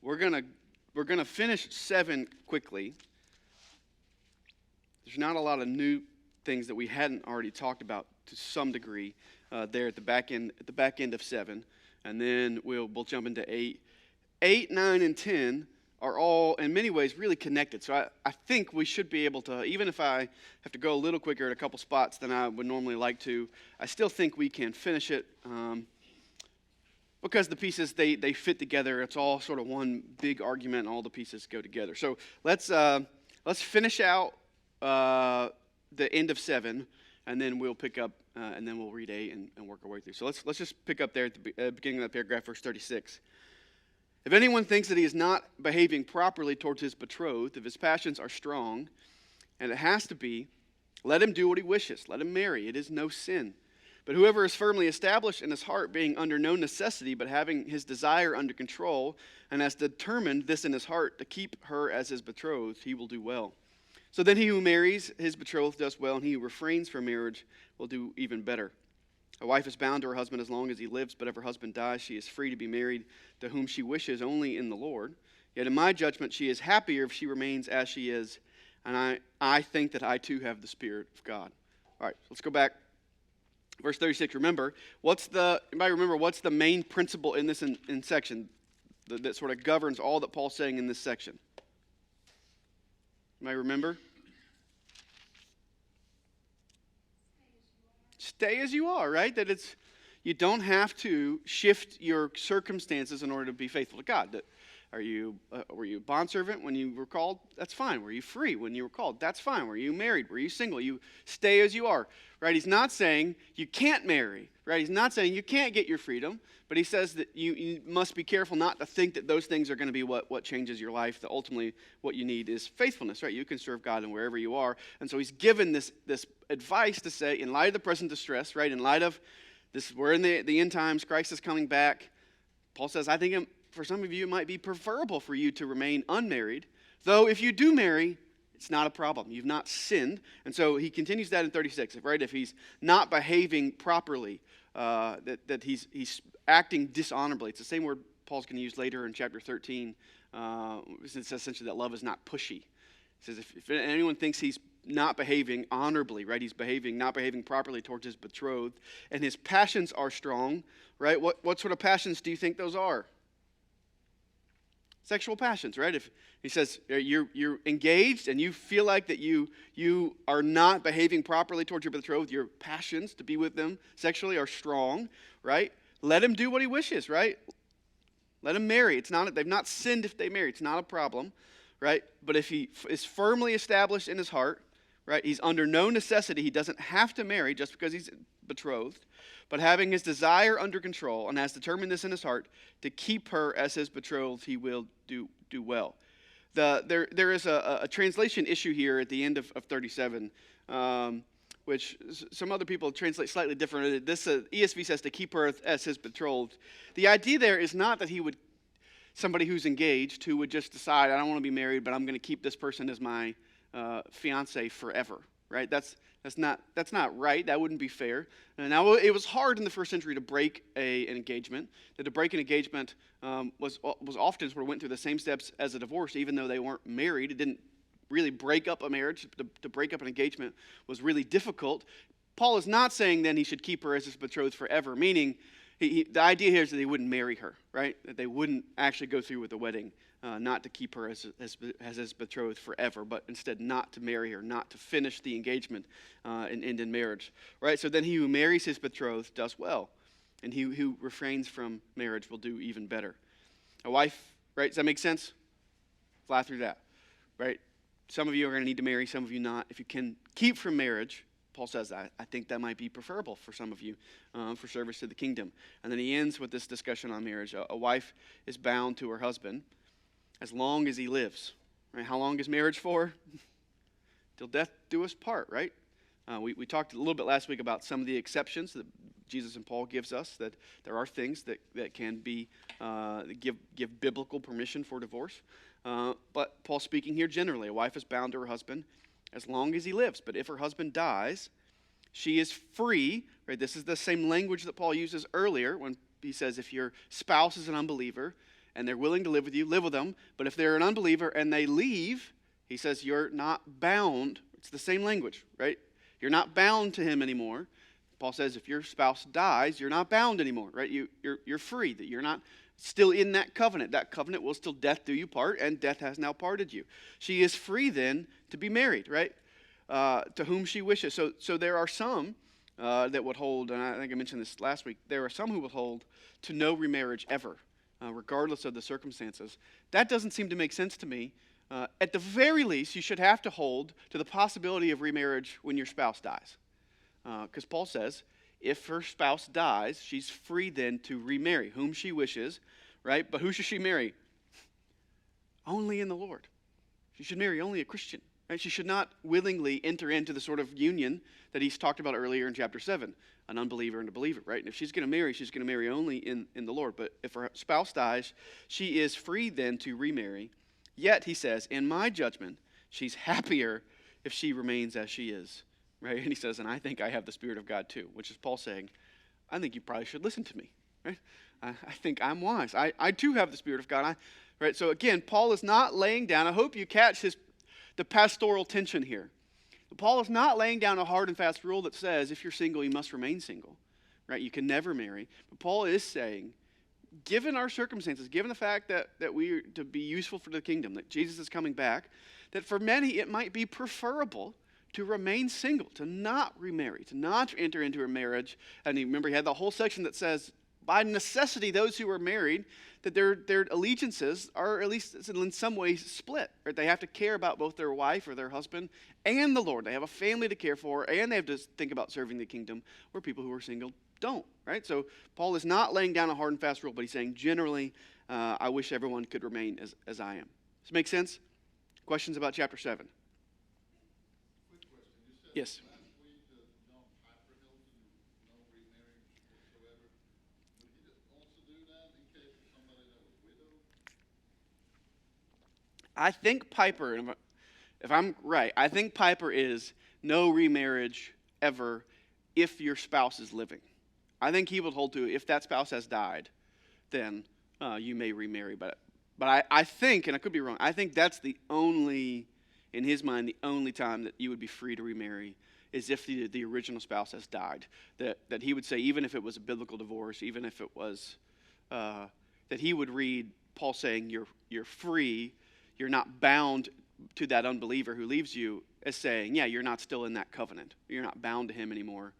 we're gonna finish 7 quickly. There's not a lot of new things that we hadn't already talked about to some degree there at the back end of 7, and then we'll jump into 8. 8, 9, and 10 are all in many ways really connected. So I think we should be able to, even if I have to go a little quicker at a couple spots than I would normally like to, I still think we can finish it because the pieces, they fit together. It's all sort of one big argument, and all the pieces go together. So let's finish out the end of 7, and then we'll pick up, and then we'll read 8 and work our way through. So let's just pick up there at the beginning of that paragraph, verse 36. If anyone thinks that he is not behaving properly towards his betrothed, if his passions are strong, and it has to be, let him do what he wishes. Let him marry. It is no sin. But whoever is firmly established in his heart, being under no necessity, but having his desire under control, and has determined this in his heart to keep her as his betrothed, he will do well. So then he who marries his betrothed does well, and he who refrains from marriage will do even better. A wife is bound to her husband as long as he lives, but if her husband dies, she is free to be married to whom she wishes only in the Lord. Yet in my judgment, she is happier if she remains as she is, and I think that I too have the Spirit of God. All right, let's go back. Verse 36, anybody remember what's the main principle in this in section that sort of governs all that Paul's saying in this section? Anybody remember? Stay as you are, right? That you don't have to shift your circumstances in order to be faithful to God. Were you a bondservant when you were called? That's fine. Were you free when you were called? That's fine. Were you married? Were you single? You stay as you are, right? He's not saying you can't marry, right? He's not saying you can't get your freedom, but he says that you must be careful not to think that those things are going to be what changes your life, that ultimately what you need is faithfulness, right? You can serve God in wherever you are. And so he's given this advice to say, in light of the present distress, right? In light of this, we're in the end times, Christ is coming back. Paul says, I think for some of you, it might be preferable for you to remain unmarried. Though if you do marry, it's not a problem. You've not sinned. And so he continues that in 36, right? If he's not behaving properly, that he's acting dishonorably. It's the same word Paul's going to use later in chapter 13. It says essentially that love is not pushy. He says if anyone thinks he's not behaving honorably, right? He's not behaving properly towards his betrothed, and his passions are strong, right? What sort of passions do you think those are? Sexual passions, right? If he says you're engaged and you feel like that you are not behaving properly towards your betrothed, your passions to be with them sexually are strong, right? Let him do what he wishes, right? Let him marry. They've not sinned if they marry. It's not a problem, right? But if he is firmly established in his heart, right? He's under no necessity. He doesn't have to marry just because he's betrothed, but having his desire under control and has determined this in his heart to keep her as his betrothed, he will do well. There is a translation issue here at the end of 37, which some other people translate slightly different. This ESV says to keep her as his betrothed. The idea there is not that somebody who's engaged who would just decide, I don't want to be married, but I'm going to keep this person as my fiance forever, right? That's not right. That wouldn't be fair. And now it was hard in the first century to break an engagement. That to break an engagement was often sort of went through the same steps as a divorce, even though they weren't married. It didn't really break up a marriage. To break up an engagement was really difficult. Paul is not saying then he should keep her as his betrothed forever, meaning the idea here is that he wouldn't marry her, right? That they wouldn't actually go through with the wedding. Not to keep her as his betrothed forever, but instead not to marry her, not to finish the engagement and end in marriage. Right? So then he who marries his betrothed does well, and he who refrains from marriage will do even better. A wife, right? Does that make sense? Fly through that, right? Some of you are going to need to marry, some of you not. If you can keep from marriage, Paul says that. I think that might be preferable for some of you for service to the kingdom. And then he ends with this discussion on marriage. A wife is bound to her husband as long as he lives. Right? How long is marriage for? Till death do us part, right? We talked a little bit last week about some of the exceptions that Jesus and Paul gives us, that there are things that can be give biblical permission for divorce. But Paul's speaking here generally. A wife is bound to her husband as long as he lives. But if her husband dies, she is free. Right? This is the same language that Paul uses earlier when he says if your spouse is an unbeliever, and they're willing to live with you, live with them. But if they're an unbeliever and they leave, he says you're not bound. It's the same language, right? You're not bound to him anymore. Paul says if your spouse dies, you're not bound anymore, right? You're free, that you're not still in that covenant. That covenant will still death do you part, and death has now parted you. She is free then to be married, right? To whom she wishes. So there are some that would hold, and I think I mentioned this last week, there are some who would hold to no remarriage ever, regardless of the circumstances. That doesn't seem to make sense to me. At the very least, you should have to hold to the possibility of remarriage when your spouse dies. Because Paul says, if her spouse dies, she's free then to remarry whom she wishes, right? But who should she marry? Only in the Lord. She should marry only a Christian, right? She should not willingly enter into the sort of union that he's talked about earlier in chapter 7, an unbeliever and a believer, right? And if she's going to marry only in the Lord. But if her spouse dies, she is free then to remarry. Yet, he says, in my judgment, she's happier if she remains as she is. Right? And he says, and I think I have the Spirit of God too, which is Paul saying, I think you probably should listen to me. Right? I think I'm wise. I too have the Spirit of God. Right? So again, Paul is not laying down, I hope you catch the pastoral tension here. Paul is not laying down a hard and fast rule that says if you're single, you must remain single. Right? You can never marry. But Paul is saying, given our circumstances, given the fact that we are to be useful for the kingdom, that Jesus is coming back, that for many it might be preferable to remain single, to not remarry, to not enter into a marriage. And remember, he had the whole section that says, by necessity, those who are married, that their allegiances are at least in some ways split. Right? They have to care about both their wife or their husband and the Lord. They have a family to care for, and they have to think about serving the kingdom, where people who are single don't. Right? So Paul is not laying down a hard and fast rule, but he's saying generally, I wish everyone could remain as I am. Does this make sense? Questions about chapter 7? Yes. Last week, John Piper held to no remarriage whatsoever. Would he also do that in case of somebody that was widowed? I think Piper, if I'm right, I think Piper is no remarriage ever if your spouse is living. I think he would hold to if that spouse has died, then you may remarry. But I think, and I could be wrong, I think that's the only, in his mind, the only time that you would be free to remarry is if the original spouse has died. That he would say, even if it was a biblical divorce, even if it was, that he would read Paul saying you're free, you're not bound to that unbeliever who leaves you, as saying, yeah, you're not still in that covenant. You're not bound to him anymore.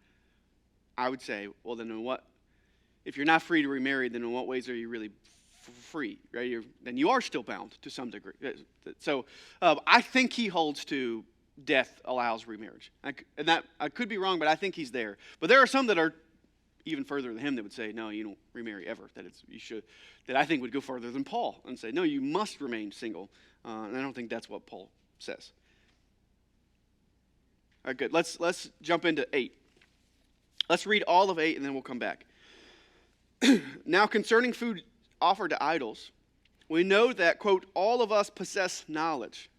I would say, well, then if you're not free to remarry, then in what ways are you really free, right? Then you are still bound to some degree. So I think he holds to death allows remarriage. And that I could be wrong, but I think he's there. But there are some that are even further than him that would say, no, you don't remarry ever. That I think would go further than Paul and say, no, you must remain single. And I don't think that's what Paul says. All right, good. Let's jump into 8. Let's read all of 8 and then we'll come back. Now concerning food offered to idols, we know that, quote, all of us possess knowledge.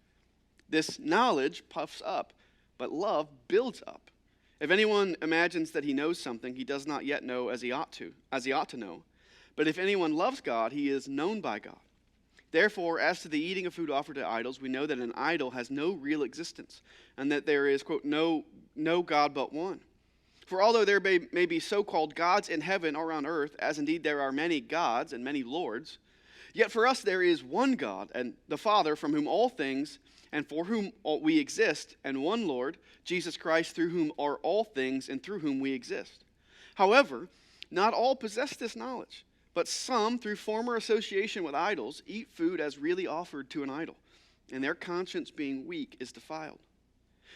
This knowledge puffs up, but love builds up. If anyone imagines that he knows something, he does not yet know as he ought to know. But if anyone loves God, he is known by God. Therefore, as to the eating of food offered to idols, we know that an idol has no real existence, and that there is, quote, no God but one. For although there may be so-called gods in heaven or on earth, as indeed there are many gods and many lords, yet for us there is one God, and the Father, from whom all things and for whom we exist, and one Lord, Jesus Christ, through whom are all things and through whom we exist. However, not all possess this knowledge, but some, through former association with idols, eat food as really offered to an idol, and their conscience being weak is defiled.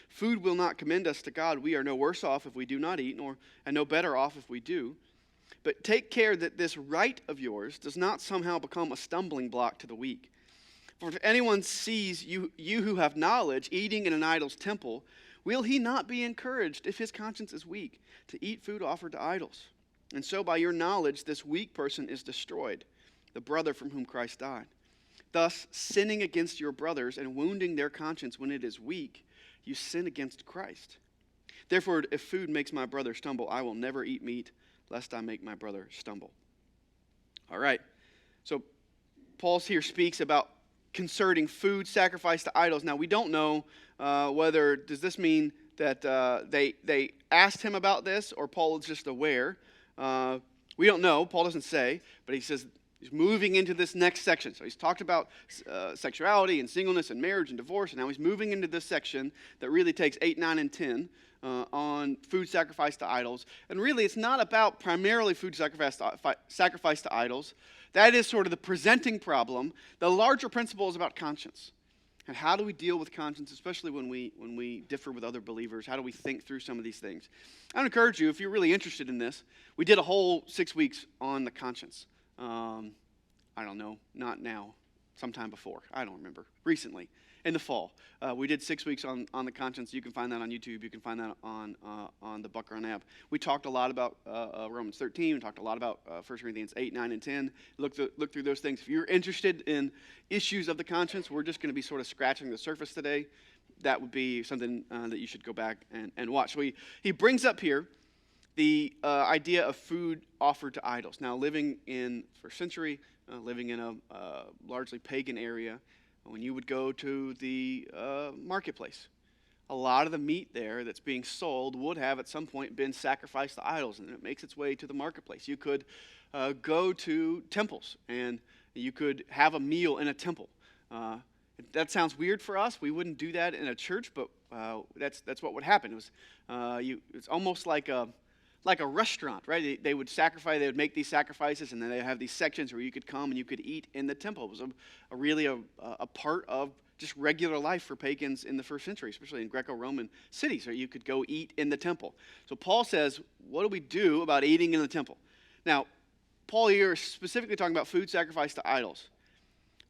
Food will not commend us to God. We are no worse off if we do not eat, and no better off if we do. But take care that this right of yours does not somehow become a stumbling block to the weak. For if anyone sees you who have knowledge eating in an idol's temple, will he not be encouraged, if his conscience is weak, to eat food offered to idols? And so by your knowledge this weak person is destroyed, the brother from whom Christ died. Thus, sinning against your brothers and wounding their conscience when it is weak, you sin against Christ. Therefore, if food makes my brother stumble, I will never eat meat, lest I make my brother stumble. All right. So Paul here speaks about concerning food sacrificed to idols. Now, we don't know does this mean that they asked him about this, or Paul is just aware. We don't know. Paul doesn't say, but he says he's moving into this next section. So he's talked about sexuality and singleness and marriage and divorce, and now he's moving into this section that really takes 8, 9, and 10 on food sacrificed to idols. And really, it's not about primarily food sacrificed to idols. That is sort of the presenting problem. The larger principle is about conscience. And how do we deal with conscience, especially when we differ with other believers? How do we think through some of these things? I would encourage you, if you're really interested in this, we did a whole 6 weeks on the conscience. I don't know, not now, sometime before. I don't remember. Recently, in the fall. We did 6 weeks on the conscience. You can find that on YouTube. You can find that on the Buck Run app. We talked a lot about Romans 13. We talked a lot about 1 Corinthians 8, 9, and 10. Look through those things. If you're interested in issues of the conscience, we're just going to be sort of scratching the surface today. That would be something that you should go back and watch. So he brings up here the idea of food offered to idols. Now, living in first century, living in a largely pagan area, when you would go to the marketplace, a lot of the meat there that's being sold would have at some point been sacrificed to idols, and it makes its way to the marketplace. You could go to temples, and you could have a meal in a temple. That sounds weird for us. We wouldn't do that in a church, but that's what would happen. It's almost like a restaurant, right? They would make these sacrifices, and then they have these sections where you could come and you could eat in the temple. It was really a part of just regular life for pagans in the first century, especially in Greco-Roman cities, where you could go eat in the temple. So Paul says, what do we do about eating in the temple? Now, Paul here is specifically talking about food sacrificed to idols.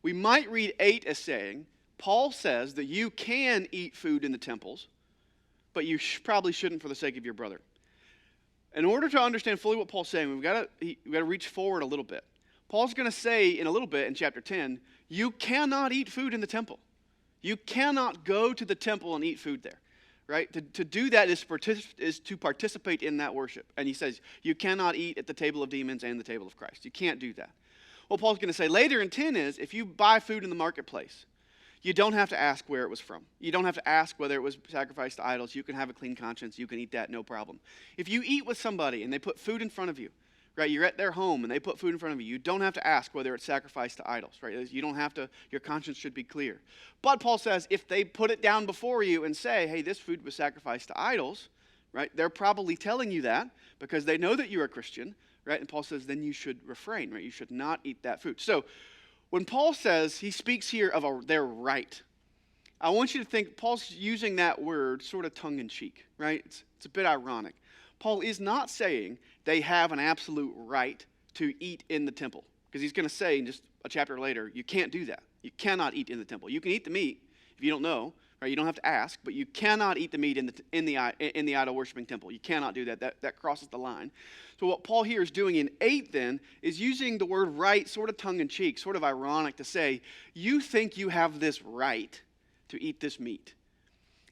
We might read 8 as saying, Paul says that you can eat food in the temples, but you probably shouldn't for the sake of your brother. In order to understand fully what Paul's saying, we've got to reach forward a little bit. Paul's going to say in a little bit in chapter 10, you cannot eat food in the temple. You cannot go to the temple and eat food there, right? To do that is to participate in that worship. And he says, you cannot eat at the table of demons and the table of Christ. You can't do that. What Paul's going to say later in 10 is, if you buy food in the marketplace, you don't have to ask where it was from. You don't have to ask whether it was sacrificed to idols. You can have a clean conscience. You can eat that, no problem. If you eat with somebody and they put food in front of you, right? You're at their home and they put food in front of you. You don't have to ask whether it's sacrificed to idols, right? You don't have to, your conscience should be clear. But Paul says if they put it down before you and say, hey, this food was sacrificed to idols, right? They're probably telling you that because they know that you're a Christian, right? And Paul says then you should refrain, right? You should not eat that food. So when Paul says, he speaks here of their right, I want you to think Paul's using that word sort of tongue-in-cheek, right? It's a bit ironic. Paul is not saying they have an absolute right to eat in the temple, because he's going to say in just a chapter later, you can't do that. You cannot eat in the temple. You can eat the meat if you don't know, right? You don't have to ask, but you cannot eat the meat in the idol-worshiping temple. You cannot do that. That crosses the line. So what Paul here is doing in 8 then is using the word right sort of tongue-in-cheek, sort of ironic to say, you think you have this right to eat this meat.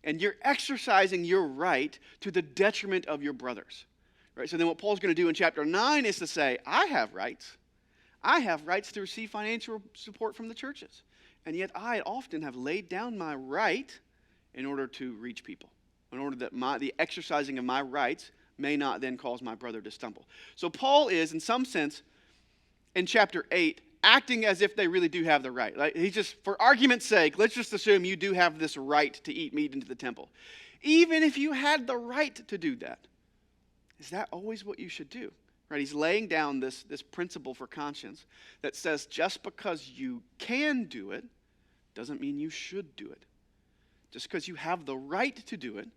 And you're exercising your right to the detriment of your brothers. Right? So then what Paul's going to do in chapter 9 is to say, I have rights. I have rights to receive financial support from the churches. And yet I often have laid down my right in order to reach people, in order that the exercising of my rights may not then cause my brother to stumble. So Paul is, in some sense, in chapter 8, acting as if they really do have the right. Like he's just, for argument's sake, let's just assume you do have this right to eat meat into the temple. Even if you had the right to do that, is that always what you should do? Right? He's laying down this principle for conscience that says just because you can do it doesn't mean you should do it. Just because you have the right to do it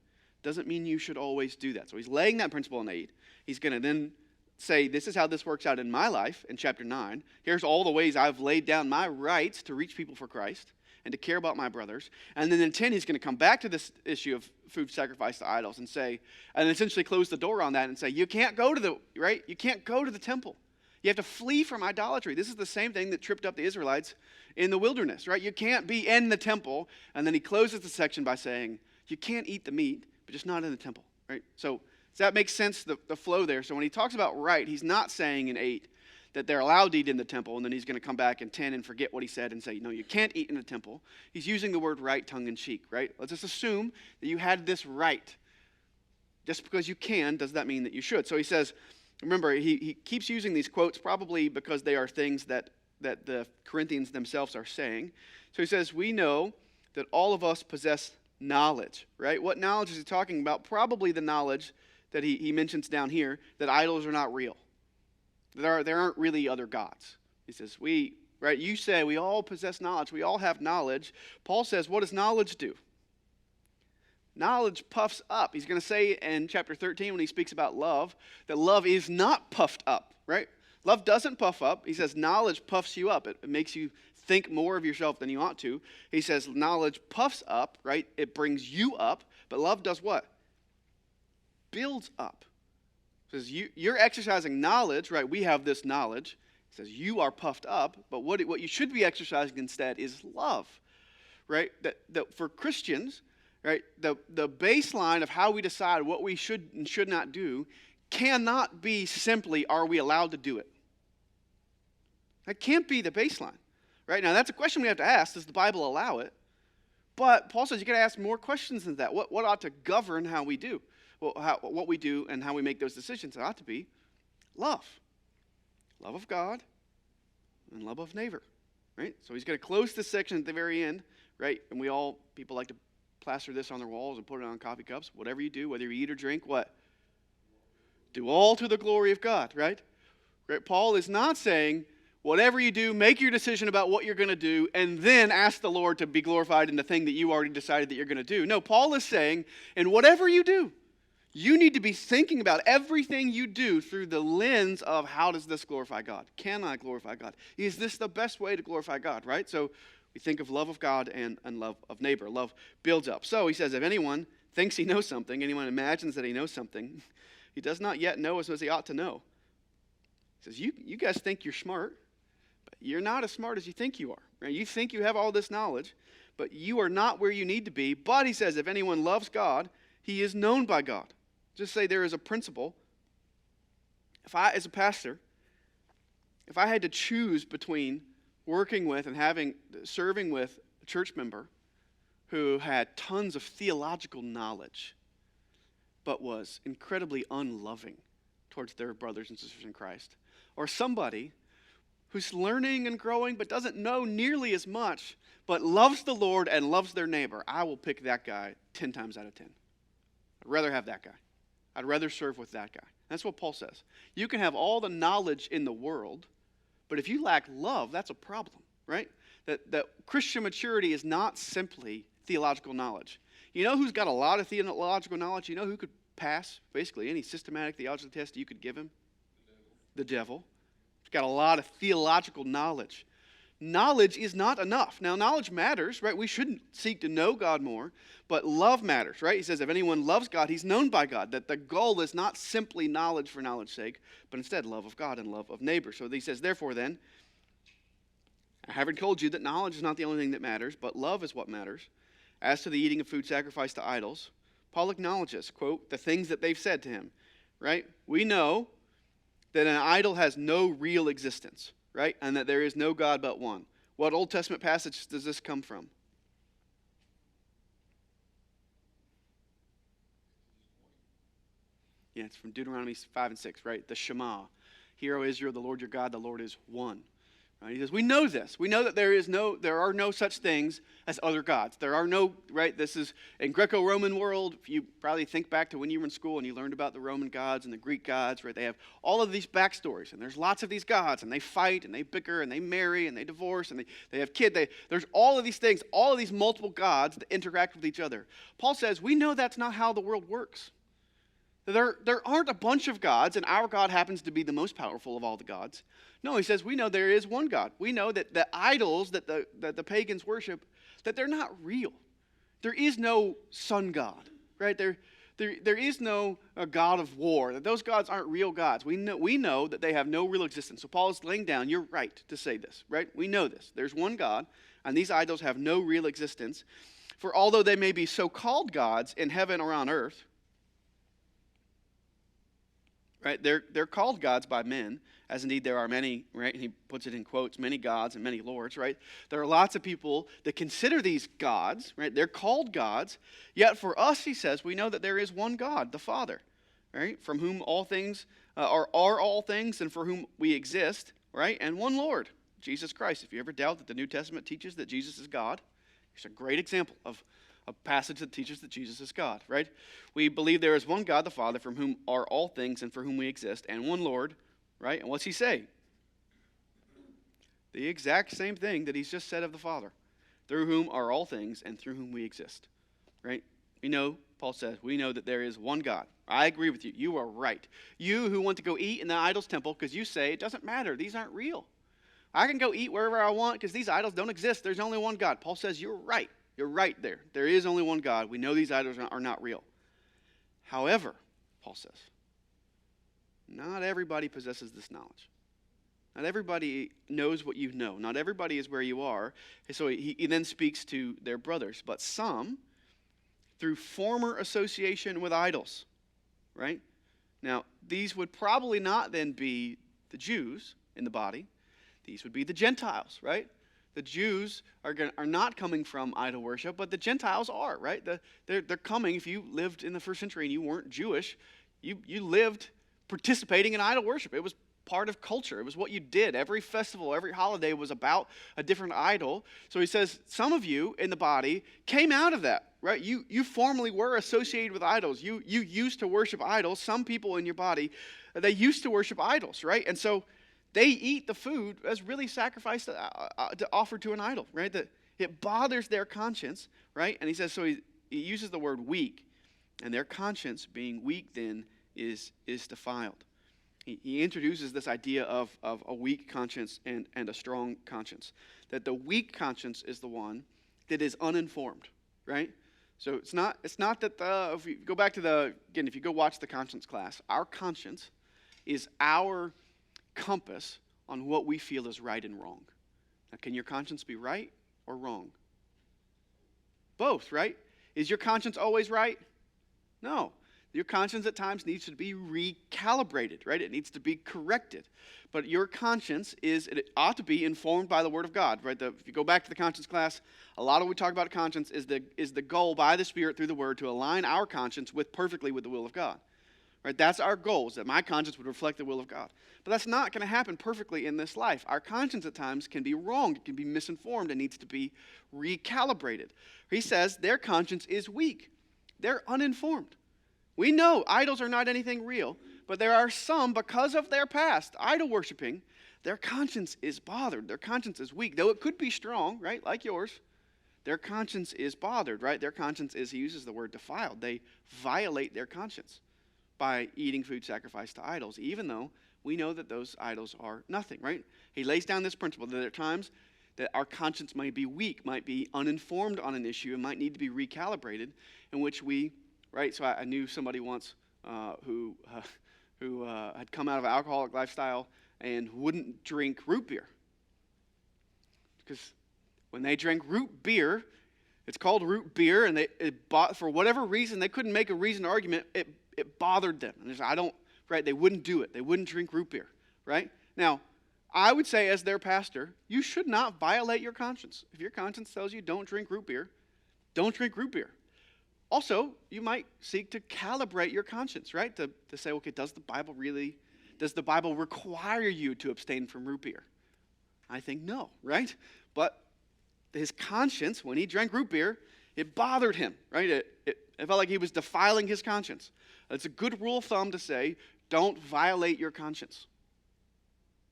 doesn't mean you should always do that. So he's laying that principle in 8. He's going to then say, this is how this works out in my life in chapter 9. Here's all the ways I've laid down my rights to reach people for Christ and to care about my brothers. And then in 10, he's going to come back to this issue of food sacrificed to idols and say, and essentially close the door on that and say, you can't go to the temple. You have to flee from idolatry. This is the same thing that tripped up the Israelites in the wilderness, right? You can't be in the temple. And then he closes the section by saying, you can't eat the meat, but just not in the temple, right? So does that make sense, the flow there? So when he talks about right, he's not saying in 8 that they're allowed to eat in the temple, and then he's going to come back in 10 and forget what he said and say, no, you can't eat in the temple. He's using the word right tongue-in-cheek, right? Let's just assume that you had this right. Just because you can, does that mean that you should? So he says, remember, he keeps using these quotes probably because they are things that the Corinthians themselves are saying. So he says, we know that all of us possess knowledge, right? What knowledge is he talking about? Probably the knowledge that he mentions down here, that idols are not real. There aren't really other gods. He says, right? You say we all possess knowledge. We all have knowledge. Paul says, what does knowledge do? Knowledge puffs up. He's going to say in chapter 13 when he speaks about love, that love is not puffed up, right? Love doesn't puff up. He says knowledge puffs you up. It makes you think more of yourself than you ought to. He says knowledge puffs up, right? It brings you up. But love does what? Builds up. He says you're exercising knowledge, right? We have this knowledge. He says you are puffed up, but what you should be exercising instead is love, right? That for Christians, right, the baseline of how we decide what we should and should not do cannot be simply, are we allowed to do it? That can't be the baseline, right? Now, that's a question we have to ask. Does the Bible allow it? But Paul says you got to ask more questions than that. What ought to govern how we do? Well, what we do and how we make those decisions, it ought to be love. Love of God and love of neighbor, right? So he's going to close this section at the very end, right? And people like to plaster this on their walls and put it on coffee cups. Whatever you do, whether you eat or drink, what? Do all to the glory of God, right? Paul is not saying, whatever you do, make your decision about what you're going to do, and then ask the Lord to be glorified in the thing that you already decided that you're going to do. No, Paul is saying, in whatever you do, you need to be thinking about everything you do through the lens of how does this glorify God? Can I glorify God? Is this the best way to glorify God, right? So we think of love of God and love of neighbor. Love builds up. So he says, if anyone thinks he knows something, anyone imagines that he knows something, he does not yet know as he ought to know. He says, you guys think you're smart, but you're not as smart as you think you are. Right? You think you have all this knowledge, but you are not where you need to be. But he says, if anyone loves God, he is known by God. Just say there is a principle. If I, as a pastor, if I had to choose between working with and serving with a church member who had tons of theological knowledge, but was incredibly unloving towards their brothers and sisters in Christ, or somebody who's learning and growing but doesn't know nearly as much, but loves the Lord and loves their neighbor, I will pick that guy 10 times out of 10. I'd rather have that guy. I'd rather serve with that guy. That's what Paul says. You can have all the knowledge in the world, but if you lack love, that's a problem, right? That Christian maturity is not simply theological knowledge. You know who's got a lot of theological knowledge? You know who could pass basically any systematic theological test you could give him? The devil. He's got a lot of theological knowledge. Knowledge is not enough. Now, knowledge matters, right? We shouldn't seek to know God more, but love matters, right? He says if anyone loves God, he's known by God. That the goal is not simply knowledge for knowledge's sake, but instead love of God and love of neighbor. So he says, therefore then, I haven't told you that knowledge is not the only thing that matters, but love is what matters. As to the eating of food sacrificed to idols, Paul acknowledges, quote, the things that they've said to him, right? We know that an idol has no real existence, right? And that there is no God but one. What Old Testament passage does this come from? Yeah, it's from Deuteronomy 5 and 6, right? The Shema. Hear, O Israel, the Lord your God, the Lord is one. Right? He says, we know this. We know that there are no such things as other gods. There are no, right? This is in Greco-Roman world. If you probably think back to when you were in school and you learned about the Roman gods and the Greek gods, right? They have all of these backstories, and there's lots of these gods, and they fight, and they bicker, and they marry, and they divorce, and they have kids. There's all of these things, all of these multiple gods that interact with each other. Paul says, we know that's not how the world works. There aren't a bunch of gods, and our God happens to be the most powerful of all the gods. No, he says we know there is one God. We know that the idols that the pagans worship, that they're not real. There is no sun god, right? There is no god of war. That those gods aren't real gods. We know that they have no real existence. So Paul is laying down, you're right to say this, right? We know this. There's one God, and these idols have no real existence. For although they may be so-called gods in heaven or on earth, right? They're called gods by men, as indeed there are many, right? And he puts it in quotes, many gods and many lords, right? There are lots of people that consider these gods, right? They're called gods. Yet for us, he says, we know that there is one God, the Father, right? From whom all things are all things and for whom we exist, right? And one Lord, Jesus Christ. If you ever doubt that the New Testament teaches that Jesus is God, it's a great example of a passage that teaches that Jesus is God, right? We believe there is one God, the Father, from whom are all things and for whom we exist, and one Lord, right? And what's he say? The exact same thing that he's just said of the Father, through whom are all things and through whom we exist, right? We know, Paul says, we know that there is one God. I agree with you. You are right. You who want to go eat in the idol's temple because you say it doesn't matter. These aren't real. I can go eat wherever I want because these idols don't exist. There's only one God. Paul says you're right. You're right there. There is only one God. We know these idols are not real. However, Paul says, not everybody possesses this knowledge. Not everybody knows what you know. Not everybody is where you are. So he then speaks to their brothers. But some, through former association with idols, right? Now, these would probably not then be the Jews in the body. These would be the Gentiles, right? The Jews are not coming from idol worship, but the Gentiles are, right? They're coming. If you lived in the first century and you weren't Jewish, you lived participating in idol worship. It was part of culture. It was what you did. Every festival, every holiday was about a different idol. So he says, some of you in the body came out of that, right? You formerly were associated with idols. You used to worship idols. Some people in your body, they used to worship idols, right? And so they eat the food as really sacrificed to offer to an idol, right? That it bothers their conscience, right? And he says, so he uses the word weak, and their conscience being weak then is defiled. He introduces this idea of a weak conscience and a strong conscience. That the weak conscience is the one that is uninformed, right? So it's not that if you go back to if you go watch the conscience class, our conscience is our compass on what we feel is right and wrong. Now, can your conscience be right or wrong? Both, right? Is your conscience always right? No. Your conscience at times needs to be recalibrated, right? It needs to be corrected. But your conscience it ought to be informed by the Word of God, right? If you go back to the conscience class, a lot of what we talk about conscience is the goal by the Spirit through the Word to align our conscience perfectly with the will of God. Right? That's our goal, is that my conscience would reflect the will of God. But that's not going to happen perfectly in this life. Our conscience at times can be wrong, it can be misinformed, and needs to be recalibrated. He says their conscience is weak. They're uninformed. We know idols are not anything real, but there are some, because of their past, idol worshiping, their conscience is bothered. Their conscience is weak. Though it could be strong, right, like yours, their conscience is bothered, right? Their conscience is, he uses the word defiled. They violate their conscience by eating food sacrificed to idols, even though we know that those idols are nothing, right? He lays down this principle that there are times that our conscience might be weak, might be uninformed on an issue, and might need to be recalibrated, in which we, right? So I knew somebody once who had come out of an alcoholic lifestyle and wouldn't drink root beer. Because when they drank root beer, it's called root beer, and for whatever reason, they couldn't make a reasoned argument, it bothered them. And they wouldn't do it. They wouldn't drink root beer, right? Now, I would say as their pastor, you should not violate your conscience. If your conscience tells you don't drink root beer, don't drink root beer. Also, you might seek to calibrate your conscience, right? To say, okay, does the Bible require you to abstain from root beer? I think no, right? But his conscience, when he drank root beer, it bothered him, right? It felt like he was defiling his conscience. It's a good rule of thumb to say, don't violate your conscience.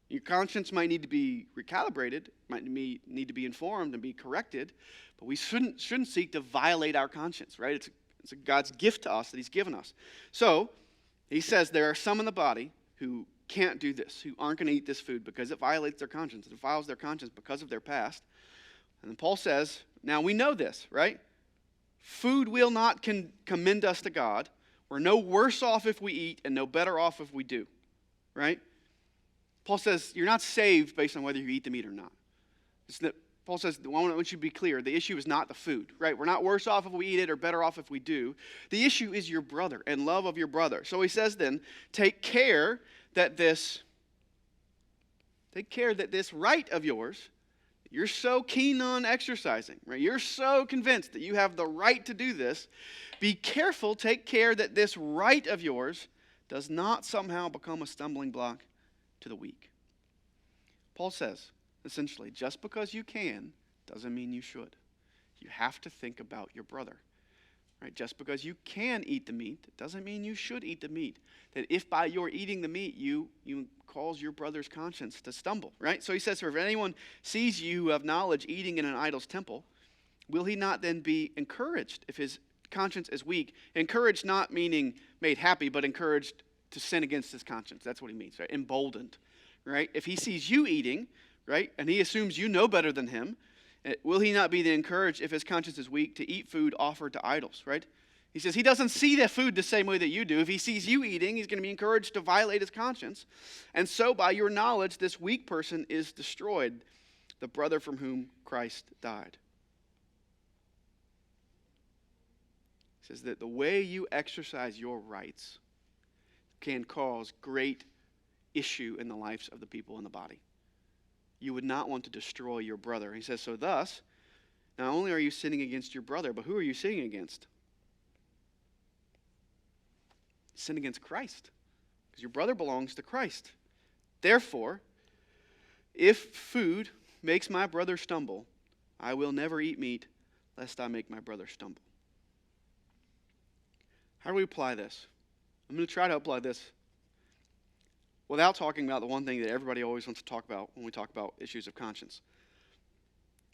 Your conscience might need to be recalibrated, might need to be informed and be corrected, but we shouldn't seek to violate our conscience, right? It's God's gift to us that he's given us. So, he says there are some in the body who can't do this, who aren't going to eat this food because it violates their conscience. It defiles their conscience because of their past. And then Paul says, now we know this, right? Food will not commend us to God. We're no worse off if we eat and no better off if we do, right? Paul says you're not saved based on whether you eat the meat or not. Paul says, I want you to be clear, the issue is not the food, right? We're not worse off if we eat it or better off if we do. The issue is your brother and love of your brother. So he says then, take care that this Take care that this right of yours, you're so keen on exercising, right? You're so convinced that you have the right to do this. Be careful, take care that this right of yours does not somehow become a stumbling block to the weak. Paul says, essentially, just because you can doesn't mean you should. You have to think about your brother. Right? Just because you can eat the meat doesn't mean you should eat the meat. That if by your eating the meat you cause your brother's conscience to stumble. Right? So he says, if anyone sees you who have knowledge eating in an idol's temple, will he not then be encouraged if his conscience is weak? Encouraged not meaning made happy, but encouraged to sin against his conscience. That's what he means, right? Emboldened. Right? If he sees you eating, right, and he assumes you know better than him, will he not be then encouraged if his conscience is weak to eat food offered to idols, right? He says he doesn't see that food the same way that you do. If he sees you eating, he's going to be encouraged to violate his conscience. And so by your knowledge, this weak person is destroyed, the brother from whom Christ died. He says that the way you exercise your rights can cause great issue in the lives of the people in the body. You would not want to destroy your brother. He says, so thus, not only are you sinning against your brother, but who are you sinning against? Sin against Christ. Because your brother belongs to Christ. Therefore, if food makes my brother stumble, I will never eat meat, lest I make my brother stumble. How do we apply this? I'm going to try to apply this without talking about the one thing that everybody always wants to talk about when we talk about issues of conscience.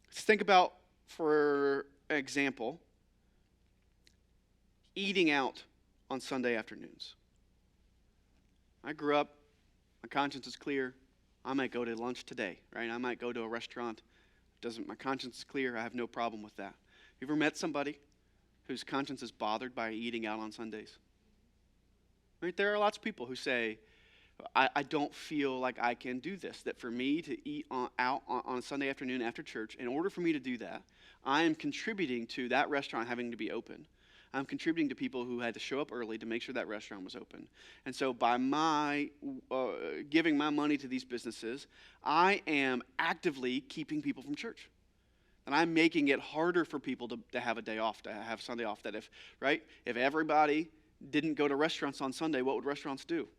Let's think about, for example, eating out on Sunday afternoons. I grew up, my conscience is clear. I might go to lunch today, right? I might go to a restaurant. My conscience is clear. I have no problem with that. You ever met somebody whose conscience is bothered by eating out on Sundays? Right? There are lots of people who say, I don't feel like I can do this. That for me to eat out on a Sunday afternoon after church, in order for me to do that, I am contributing to that restaurant having to be open. I'm contributing to people who had to show up early to make sure that restaurant was open. And so by my giving my money to these businesses, I am actively keeping people from church. And I'm making it harder for people to have a day off, to have Sunday off. That if everybody didn't go to restaurants on Sunday, what would restaurants do?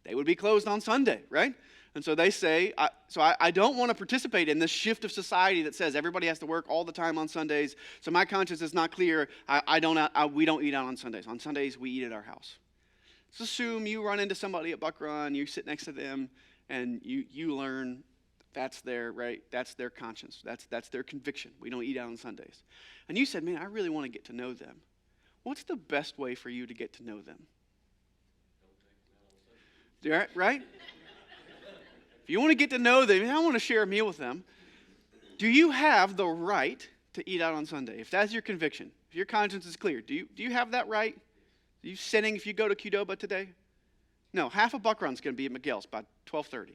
They would be closed on Sunday, right? And so they say, I don't want to participate in this shift of society that says everybody has to work all the time on Sundays. So my conscience is not clear. We don't eat out on Sundays. On Sundays, we eat at our house. Let's assume you run into somebody at Buck Run, you sit next to them, and you learn that's their conscience. That's their conviction. We don't eat out on Sundays. And you said, man, I really want to get to know them. What's the best way for you to get to know them? Right? If you want to get to know them, I want to share a meal with them. Do you have the right to eat out on Sunday? If that's your conviction, if your conscience is clear, do you have that right? Are you sinning if you go to Qdoba today? No, half of Buck Run's going to be at Miguel's by 12:30,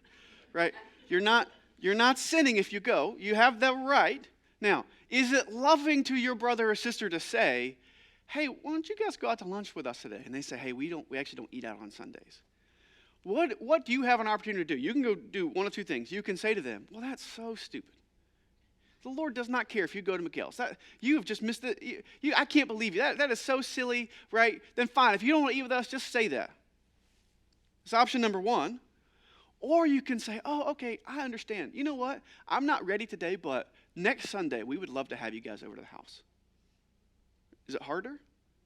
right? You're not sinning if you go. You have the right. Now, is it loving to your brother or sister to say, hey, why don't you guys go out to lunch with us today? And they say, hey, we actually don't eat out on Sundays. What do you have an opportunity to do? You can go do one of two things. You can say to them, well, that's so stupid. The Lord does not care if you go to Miguel's. You have just missed it. I can't believe you. That is so silly, right? Then fine. If you don't want to eat with us, just say that. It's option number one. Or you can say, oh, okay, I understand. You know what? I'm not ready today, but next Sunday, we would love to have you guys over to the house. Is it harder?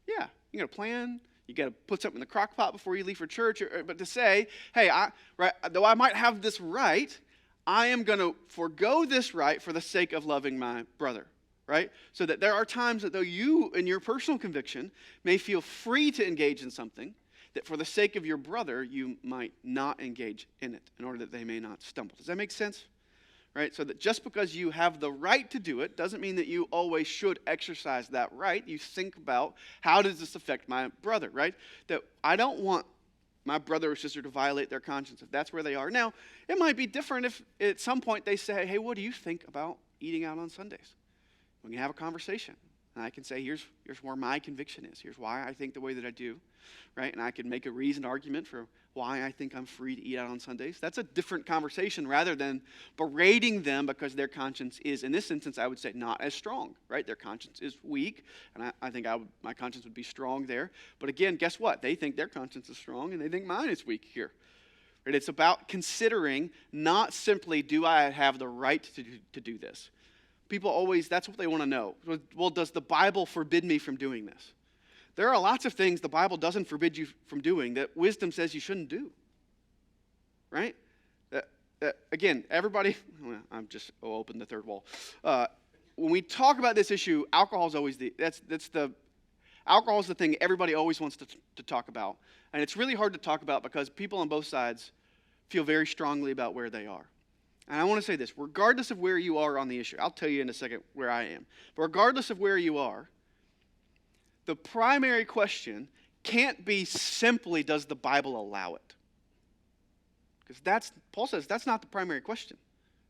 Yeah. You got to plan. You got to put something in the crock pot before you leave for church. But to say, hey, though I might have this right, I am going to forego this right for the sake of loving my brother, right? So that there are times that though you, in your personal conviction, may feel free to engage in something, that for the sake of your brother, you might not engage in it in order that they may not stumble. Does that make sense? Right? So that just because you have the right to do it doesn't mean that you always should exercise that right. You think about, how does this affect my brother, right? That I don't want my brother or sister to violate their conscience if that's where they are. Now, it might be different if at some point they say, hey, what do you think about eating out on Sundays? We can have a conversation. And I can say, here's where my conviction is. Here's why I think the way that I do, right? And I can make a reasoned argument for why I think I'm free to eat out on Sundays. That's a different conversation rather than berating them because their conscience is, in this instance, I would say not as strong, right? Their conscience is weak, and I think my conscience would be strong there. But again, guess what? They think their conscience is strong, and they think mine is weak here. Right? It's about considering not simply do I have the right to do this. People always, that's what they want to know. Well, does the Bible forbid me from doing this? There are lots of things the Bible doesn't forbid you from doing that wisdom says you shouldn't do. Right? Again, everybody, I'm just open the third wall. When we talk about this issue, alcohol is always alcohol is the thing everybody always wants to talk about. And it's really hard to talk about because people on both sides feel very strongly about where they are. And I want to say this, regardless of where you are on the issue, I'll tell you in a second where I am, but regardless of where you are, the primary question can't be simply, does the Bible allow it? Because Paul says that's not the primary question,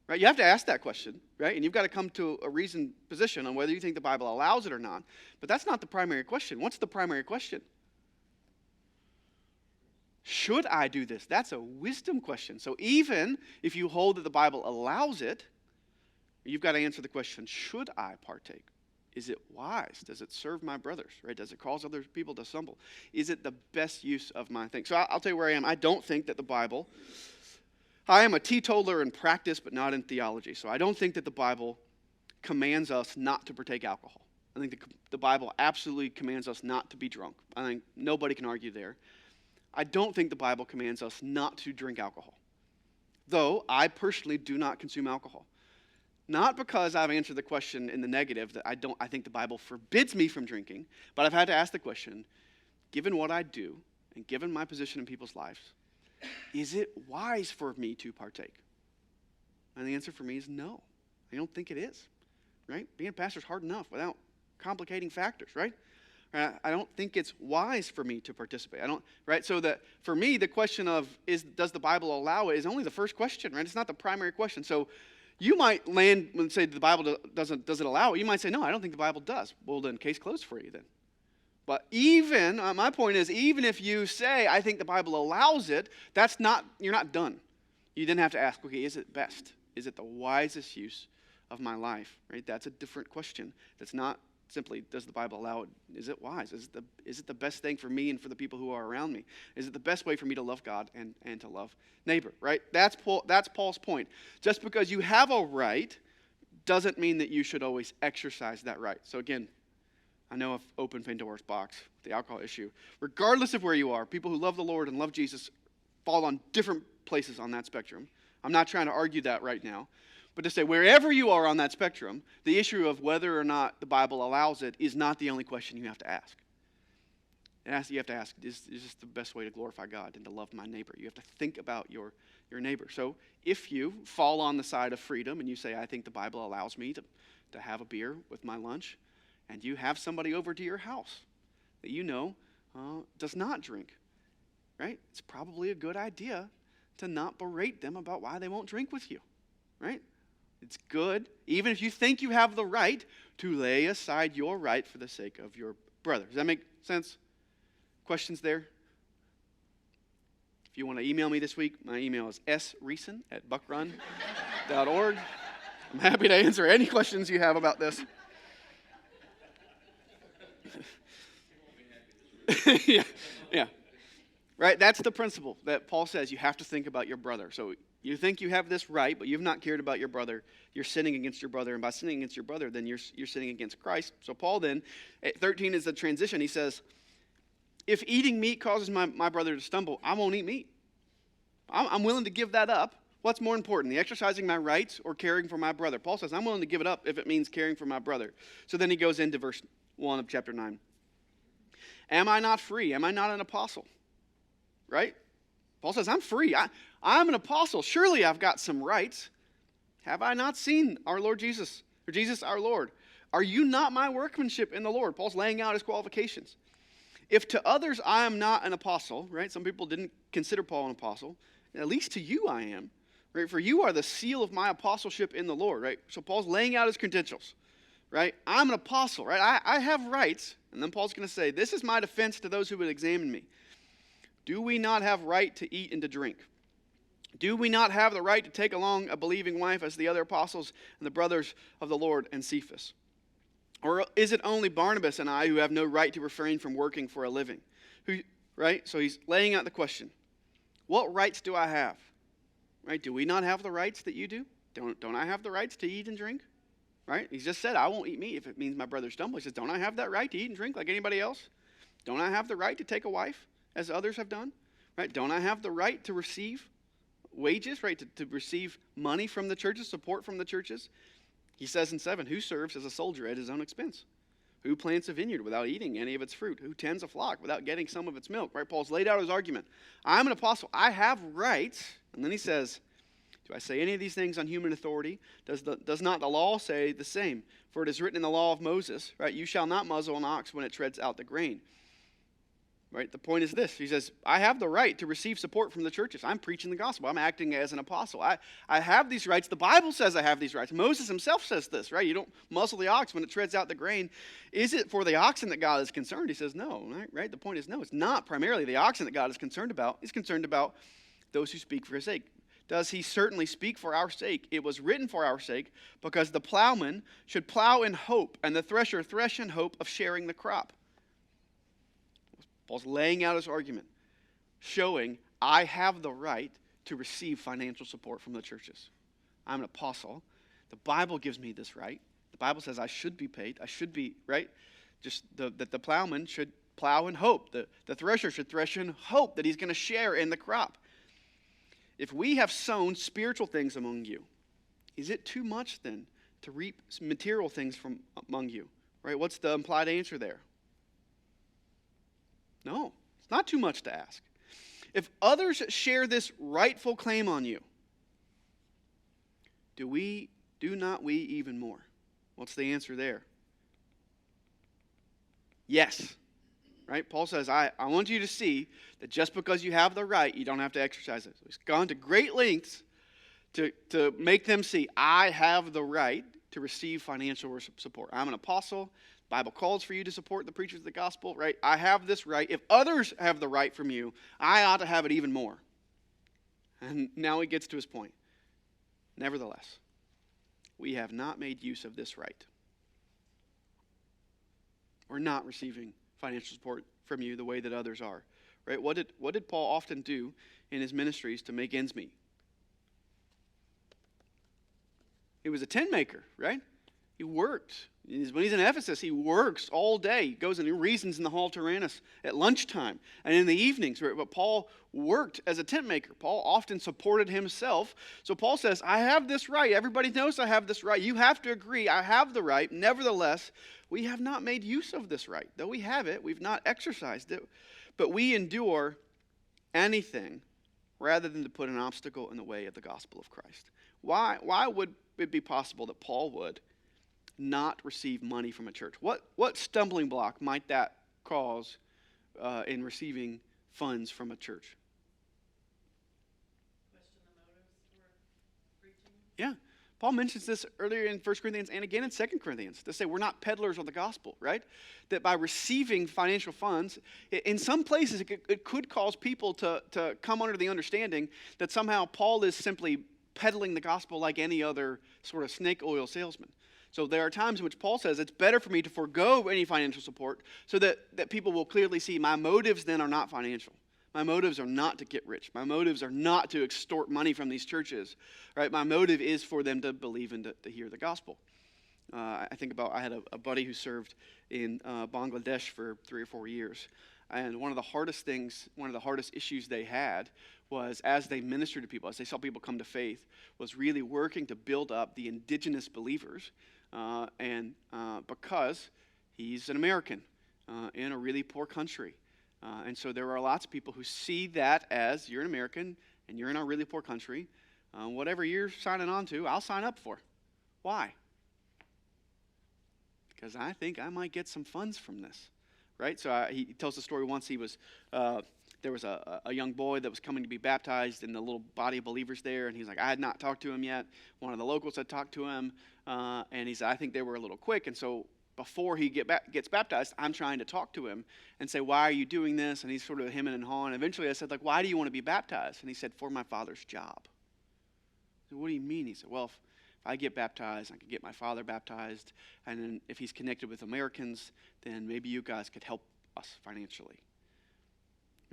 right? You have to ask that question, right? And you've got to come to a reasoned position on whether you think the Bible allows it or not. But that's not the primary question. What's the primary question? Should I do this? That's a wisdom question. So even if you hold that the Bible allows it, you've got to answer the question, should I partake? Is it wise? Does it serve my brothers? Right? Does it cause other people to stumble? Is it the best use of my thing? So I'll tell you where I am. I don't think that the Bible, I am a teetotaler in practice, but not in theology. So I don't think that the Bible commands us not to partake alcohol. I think the Bible absolutely commands us not to be drunk. I think nobody can argue there. I don't think the Bible commands us not to drink alcohol. Though I personally do not consume alcohol. Not because I've answered the question in the negative that I think the Bible forbids me from drinking, but I've had to ask the question, given what I do and given my position in people's lives, is it wise for me to partake? And the answer for me is no. I don't think it is. Right? Being a pastor is hard enough without complicating factors, right? I don't think it's wise for me to participate. Right? So that for me, the question of does the Bible allow it is only the first question, right? It's not the primary question. So you might land and say the Bible does it allow it. You might say, no, I don't think the Bible does. Well, then case closed for you then. But even, my point is, even if you say, I think the Bible allows it, you're not done. You then have to ask, okay, is it best? Is it the wisest use of my life? Right? That's a different question. That's not simply, does the Bible allow it? Is it wise? Is it the best thing for me and for the people who are around me? Is it the best way for me to love God and to love neighbor? Right? That's Paul's point. Just because you have a right doesn't mean that you should always exercise that right. So again, I know I've opened Pandora's box, the alcohol issue. Regardless of where you are, people who love the Lord and love Jesus fall on different places on that spectrum. I'm not trying to argue that right now. But to say wherever you are on that spectrum, the issue of whether or not the Bible allows it is not the only question you have to ask. You have to ask, is this the best way to glorify God and to love my neighbor? You have to think about your neighbor. So if you fall on the side of freedom and you say, I think the Bible allows me to have a beer with my lunch, and you have somebody over to your house that you know does not drink, right? It's probably a good idea to not berate them about why they won't drink with you, right? It's good, even if you think you have the right, to lay aside your right for the sake of your brother. Does that make sense? Questions there? If you want to email me this week, my email is sreason@buckrun.org. I'm happy to answer any questions you have about this. Yeah. Right? That's the principle that Paul says you have to think about your brother. So you think you have this right, but you've not cared about your brother. You're sinning against your brother. And by sinning against your brother, then you're sinning against Christ. So Paul then, at 13 is the transition. He says, if eating meat causes my brother to stumble, I won't eat meat. I'm willing to give that up. What's more important, the exercising my rights or caring for my brother? Paul says, I'm willing to give it up if it means caring for my brother. So then he goes into verse 1 of chapter 9. Am I not free? Am I not an apostle? Right? Paul says, I'm free. I'm an apostle. Surely I've got some rights. Have I not seen our Lord Jesus, or Jesus our Lord? Are you not my workmanship in the Lord? Paul's laying out his qualifications. If to others I am not an apostle, right? Some people didn't consider Paul an apostle. At least to you I am. Right? For you are the seal of my apostleship in the Lord, right? So Paul's laying out his credentials. right? I'm an apostle, right? I have rights. And then Paul's going to say, this is my defense to those who would examine me. Do we not have right to eat and to drink? Do we not have the right to take along a believing wife as the other apostles and the brothers of the Lord and Cephas? Or is it only Barnabas and I who have no right to refrain from working for a living? Right? So he's laying out the question. What rights do I have? Right? Do we not have the rights that you do? Don't I have the rights to eat and drink? Right? He's just said, I won't eat meat if it means my brother stumble. He says, don't I have that right to eat and drink like anybody else? Don't I have the right to take a wife as others have done? Right? Don't I have the right to receive wages, right? To receive money from the churches, support from the churches? He says in 7, who serves as a soldier at his own expense? Who plants a vineyard without eating any of its fruit? Who tends a flock without getting some of its milk? Right? Paul's laid out his argument. I'm an apostle. I have rights. And then he says, do I say any of these things on human authority? Does not the law say the same? For it is written in the law of Moses, right? You shall not muzzle an ox when it treads out the grain. Right? The point is this. He says, I have the right to receive support from the churches. I'm preaching the gospel. I'm acting as an apostle. I have these rights. The Bible says I have these rights. Moses himself says this, right? You don't muzzle the ox when it treads out the grain. Is it for the oxen that God is concerned? He says no, right? The point is no. It's not primarily the oxen that God is concerned about. He's concerned about those who speak for his sake. Does he certainly speak for our sake? It was written for our sake because the plowman should plow in hope and the thresher thresh in hope of sharing the crop. Paul's laying out his argument, showing I have the right to receive financial support from the churches. I'm an apostle. The Bible gives me this right. The Bible says I should be paid. I should be, right? Just that the plowman should plow in hope. The thresher should thresh in hope that he's going to share in the crop. If we have sown spiritual things among you, is it too much then to reap material things from among you? Right? What's the implied answer there? No, it's not too much to ask. If others share this rightful claim on you, do not we even more? What's the answer there? Yes. Right? Paul says, I want you to see that just because you have the right, you don't have to exercise it. So he's gone to great lengths to make them see, I have the right to receive financial support. I'm an apostle. The Bible calls for you to support the preachers of the gospel, right? I have this right. If others have the right from you, I ought to have it even more. And now he gets to his point. Nevertheless, we have not made use of this right. We're not receiving financial support from you the way that others are, right? What did Paul often do in his ministries to make ends meet? He was a tent maker, right? He worked. When he's in Ephesus, he works all day. He goes and he reasons in the hall Tyrannus at lunchtime and in the evenings. Right? But Paul worked as a tent maker. Paul often supported himself. So Paul says, I have this right. Everybody knows I have this right. You have to agree. I have the right. Nevertheless, we have not made use of this right. Though we have it, we've not exercised it. But we endure anything rather than to put an obstacle in the way of the gospel of Christ. Why would it be possible that Paul would not receive money from a church? What stumbling block might that cause in receiving funds from a church? Question the motives for preaching. Yeah. Paul mentions this earlier in 1 Corinthians and again in 2 Corinthians. They say we're not peddlers of the gospel, right? That by receiving financial funds, in some places it could cause people to come under the understanding that somehow Paul is simply peddling the gospel like any other sort of snake oil salesman. So there are times in which Paul says it's better for me to forego any financial support so that people will clearly see my motives then are not financial. My motives are not to get rich. My motives are not to extort money from these churches. Right? My motive is for them to believe and to hear the gospel. I think about, I had a buddy who served in Bangladesh for 3 or 4 years. And one of the hardest issues they had was as they ministered to people, as they saw people come to faith, was really working to build up the indigenous believers. Because he's an American in a really poor country. And so there are lots of people who see that as you're an American and you're in a really poor country. Whatever you're signing on to, I'll sign up for. Why? Because I think I might get some funds from this. Right? So he tells the story once he was there was a young boy that was coming to be baptized in the little body of believers there, and he's like, I had not talked to him yet. One of the locals had talked to him, and he said, I think they were a little quick, and so before he gets baptized, I'm trying to talk to him and say, why are you doing this? And he's sort of hemming and hawing. Eventually I said, like, why do you want to be baptized? And he said, for my father's job. I said, what do you mean? He said, well, if I get baptized, I can get my father baptized, and then if he's connected with Americans, then maybe you guys could help us financially.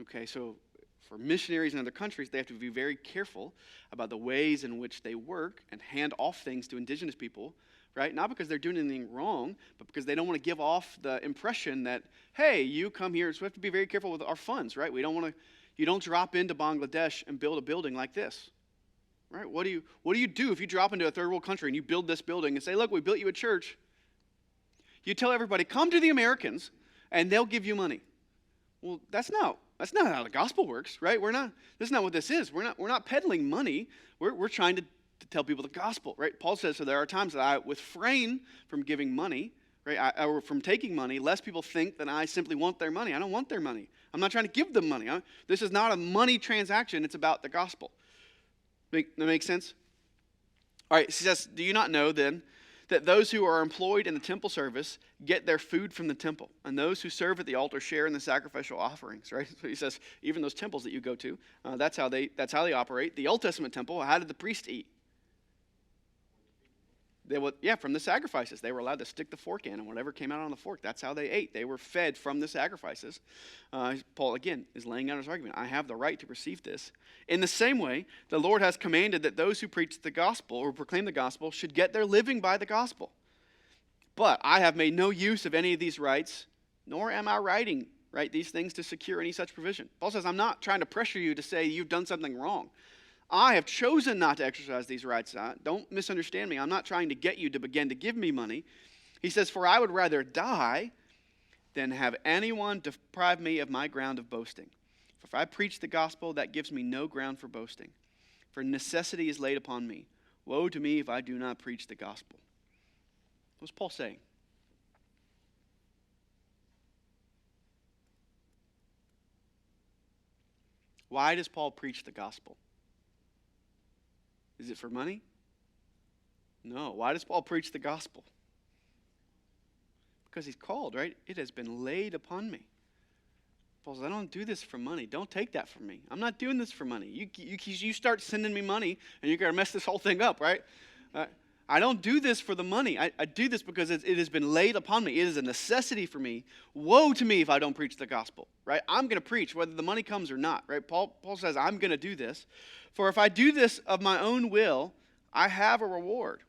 Okay, so for missionaries in other countries, they have to be very careful about the ways in which they work and hand off things to indigenous people, right? Not because they're doing anything wrong, but because they don't want to give off the impression that, hey, you come here. So we have to be very careful with our funds, right? You don't drop into Bangladesh and build a building like this, right? What do you do if you drop into a third world country and you build this building and say, look, we built you a church? You tell everybody, come to the Americans, and they'll give you money. Well, that's not how the gospel works, right? This is not what this is. We're not peddling money. We're trying to tell people the gospel, right? Paul says, so there are times that I refrain from giving money, right? Or from taking money, lest people think that I simply want their money. I don't want their money. I'm not trying to give them money. This is not a money transaction. It's about the gospel. That makes sense? All right, he says, do you not know then that those who are employed in the temple service get their food from the temple, and those who serve at the altar share in the sacrificial offerings, right? So he says, even those temples that you go to, that's how they operate. The Old Testament temple, how did the priest eat? From the sacrifices. They were allowed to stick the fork in, and whatever came out on the fork, that's how they ate. They were fed from the sacrifices. Paul, again, is laying out his argument. I have the right to receive this. In the same way, the Lord has commanded that those who preach the gospel or proclaim the gospel should get their living by the gospel. But I have made no use of any of these rights, nor am I writing these things to secure any such provision. Paul says, I'm not trying to pressure you to say you've done something wrong. I have chosen not to exercise these rights. Don't misunderstand me. I'm not trying to get you to begin to give me money. He says, for I would rather die than have anyone deprive me of my ground of boasting. For if I preach the gospel, that gives me no ground for boasting. For necessity is laid upon me. Woe to me if I do not preach the gospel. What's Paul saying? Why does Paul preach the gospel? Is it for money? No. Why does Paul preach the gospel? Because he's called, right? It has been laid upon me. Paul says, I don't do this for money. Don't take that from me. I'm not doing this for money. You start sending me money, and you're going to mess this whole thing up, right? I don't do this for the money. I do this because it has been laid upon me. It is a necessity for me. Woe to me if I don't preach the gospel, right? I'm going to preach whether the money comes or not, right? Paul says, I'm going to do this. For if I do this of my own will, I have a reward.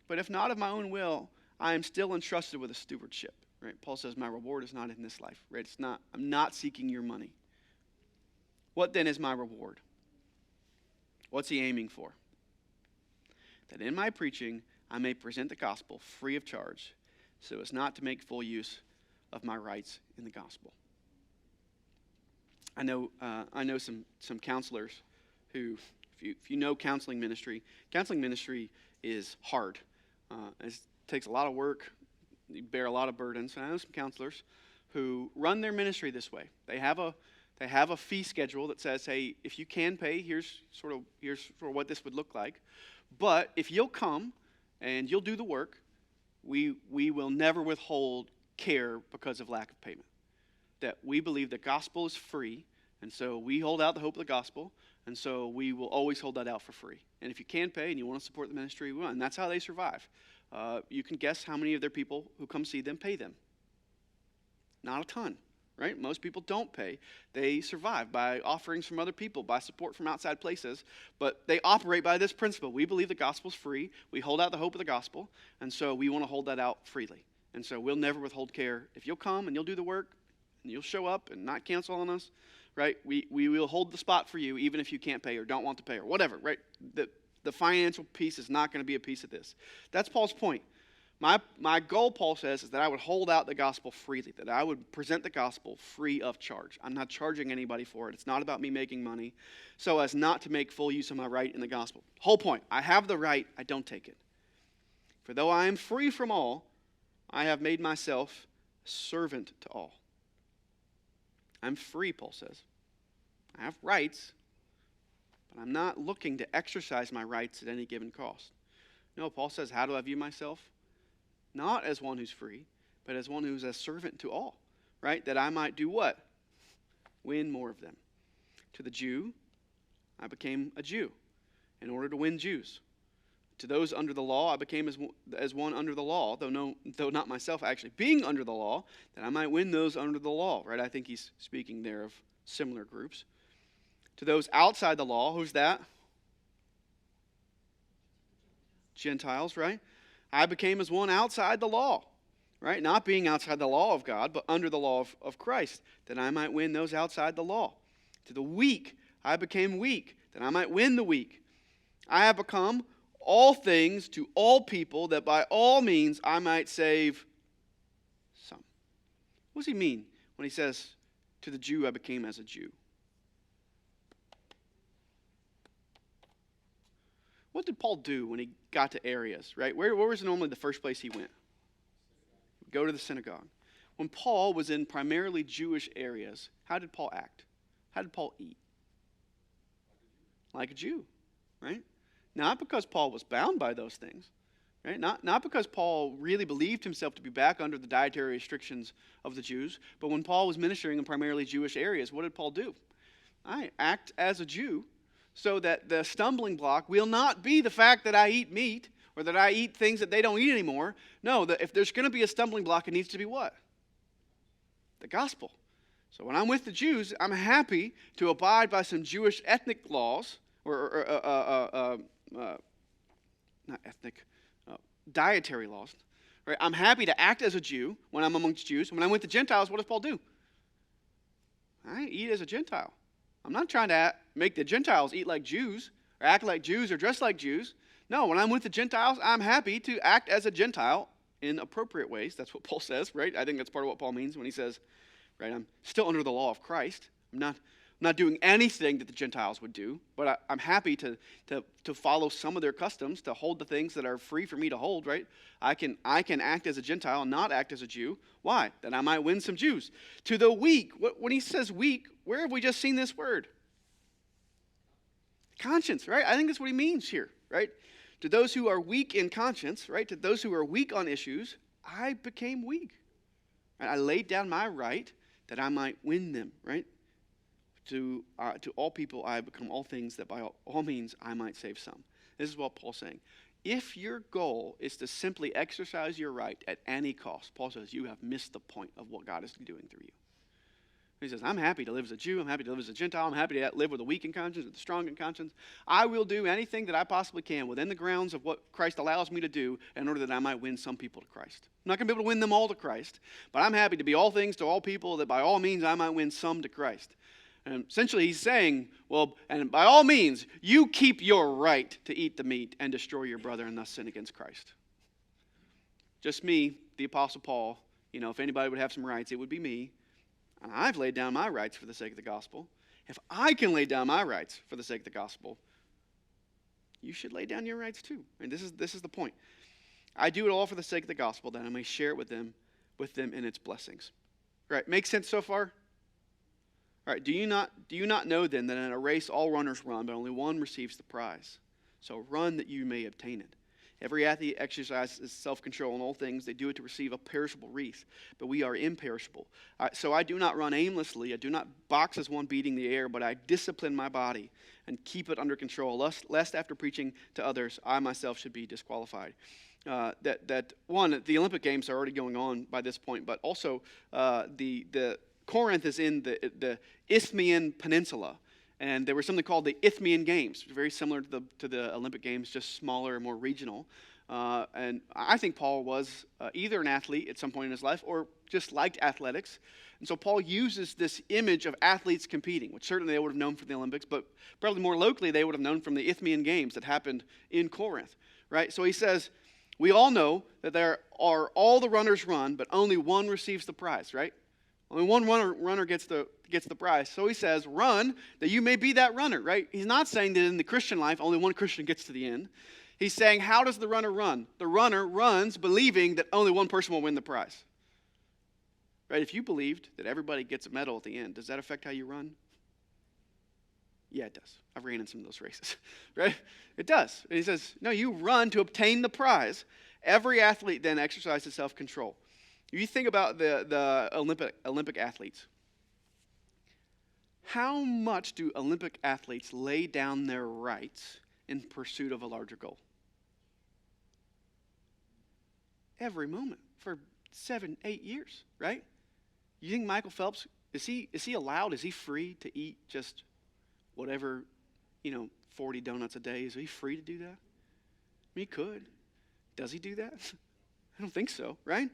But if not of my own will, I am still entrusted with a stewardship, right? Paul says, my reward is not in this life, right? I'm not seeking your money. What then is my reward? What's he aiming for? That in my preaching I may present the gospel free of charge, so as not to make full use of my rights in the gospel. I know some counselors who, if you know counseling ministry is hard. It takes a lot of work. You bear a lot of burdens. And I know some counselors who run their ministry this way. They have a fee schedule that says, hey, if you can pay, here's sort of what this would look like. But if you'll come and you'll do the work, we will never withhold care because of lack of payment. That we believe the gospel is free, and so we hold out the hope of the gospel, and so we will always hold that out for free. And if you can pay and you want to support the ministry, we will. And that's how they survive. You can guess how many of their people who come see them pay them. Not a ton, right? Most people don't pay. They survive by offerings from other people, by support from outside places. But they operate by this principle. We believe the gospel's free. We hold out the hope of the gospel. And so we want to hold that out freely. And so we'll never withhold care. If you'll come and you'll do the work and you'll show up and not cancel on us, right? We will hold the spot for you even if you can't pay or don't want to pay or whatever, right? The financial piece is not going to be a piece of this. That's Paul's point. My goal, Paul says, is that I would hold out the gospel freely, that I would present the gospel free of charge. I'm not charging anybody for it. It's not about me making money, so as not to make full use of my right in the gospel. Whole point, I have the right, I don't take it. For though I am free from all, I have made myself servant to all. I'm free, Paul says. I have rights, but I'm not looking to exercise my rights at any given cost. No, Paul says, how do I view myself? Not as one who's free, but as one who's a servant to all, right? That I might do what? Win more of them. To the Jew, I became a Jew in order to win Jews. To those under the law, I became as one under the law, though not myself actually being under the law, that I might win those under the law, right? I think he's speaking there of similar groups. To those outside the law, who's that? Gentiles, right? I became as one outside the law, right? Not being outside the law of God, but under the law of Christ, that I might win those outside the law. To the weak, I became weak, that I might win the weak. I have become all things to all people, that by all means I might save some. What does he mean when he says, to the Jew I became as a Jew? What did Paul do when he got to areas, right? Where was normally the first place he went? Go to the synagogue. When Paul was in primarily Jewish areas, how did Paul act? How did Paul eat? Like a Jew, right? Not because Paul was bound by those things, right? Not because Paul really believed himself to be back under the dietary restrictions of the Jews, but when Paul was ministering in primarily Jewish areas, what did Paul do? I act as a Jew so that the stumbling block will not be the fact that I eat meat or that I eat things that they don't eat anymore. No, if there's going to be a stumbling block, it needs to be what? The gospel. So when I'm with the Jews, I'm happy to abide by some Jewish ethnic laws dietary laws. Right? I'm happy to act as a Jew when I'm amongst Jews. When I'm with the Gentiles, what does Paul do? I eat as a Gentile. I'm not trying to make the Gentiles eat like Jews or act like Jews or dress like Jews. No, when I'm with the Gentiles, I'm happy to act as a Gentile in appropriate ways. That's what Paul says, right? I think that's part of what Paul means when he says, right, I'm still under the law of Christ. I'm not doing anything that the Gentiles would do, but I'm happy to follow some of their customs, to hold the things that are free for me to hold, right? I can act as a Gentile and not act as a Jew. Why? That I might win some Jews. To the weak, when he says weak, where have we just seen this word? Conscience, right? I think that's what he means here, right? To those who are weak in conscience, right? To those who are weak on issues, I became weak. Right? I laid down my right that I might win them, right? To all people I have become all things, that by all means I might save some. This is what Paul's saying. If your goal is to simply exercise your right at any cost, Paul says you have missed the point of what God is doing through you. He says, I'm happy to live as a Jew. I'm happy to live as a Gentile. I'm happy to live with a weak in conscience, with a strong in conscience. I will do anything that I possibly can within the grounds of what Christ allows me to do in order that I might win some people to Christ. I'm not going to be able to win them all to Christ, but I'm happy to be all things to all people, that by all means I might win some to Christ. And essentially he's saying, well, and by all means, you keep your right to eat the meat and destroy your brother and thus sin against Christ. Just me, the Apostle Paul, if anybody would have some rights, it would be me. And I've laid down my rights for the sake of the gospel. If I can lay down my rights for the sake of the gospel, you should lay down your rights too. And this is the point. I do it all for the sake of the gospel, that I may share it with them in its blessings. Right? Make sense so far? All right, do you not know then that in a race all runners run, but only one receives the prize? So run that you may obtain it. Every athlete exercises self-control in all things. They do it to receive a perishable wreath, but we are imperishable. So I do not run aimlessly. I do not box as one beating the air, but I discipline my body and keep it under control, lest after preaching to others, I myself should be disqualified. The Olympic Games are already going on by this point, but also the Corinth is in the Isthmian Peninsula, and there was something called the Isthmian Games, very similar to the Olympic Games, just smaller and more regional. And I think Paul was either an athlete at some point in his life or just liked athletics. And so Paul uses this image of athletes competing, which certainly they would have known from the Olympics, but probably more locally they would have known from the Isthmian Games that happened in Corinth, right? So he says, we all know that there are all the runners run, but only one receives the prize, right? Only one runner gets the prize. So he says, run that you may be that runner, right? He's not saying that in the Christian life, only one Christian gets to the end. He's saying, how does the runner run? The runner runs believing that only one person will win the prize. Right? If you believed that everybody gets a medal at the end, does that affect how you run? Yeah, it does. I've ran in some of those races, right? It does. And he says, no, you run to obtain the prize. Every athlete then exercises self-control. If you think about the Olympic athletes, how much do Olympic athletes lay down their rights in pursuit of a larger goal? Every moment for 7, 8 years, right? You think Michael Phelps, is he allowed, is he free to eat just whatever, 40 donuts a day? Is he free to do that? I mean, he could. Does he do that? I don't think so, right?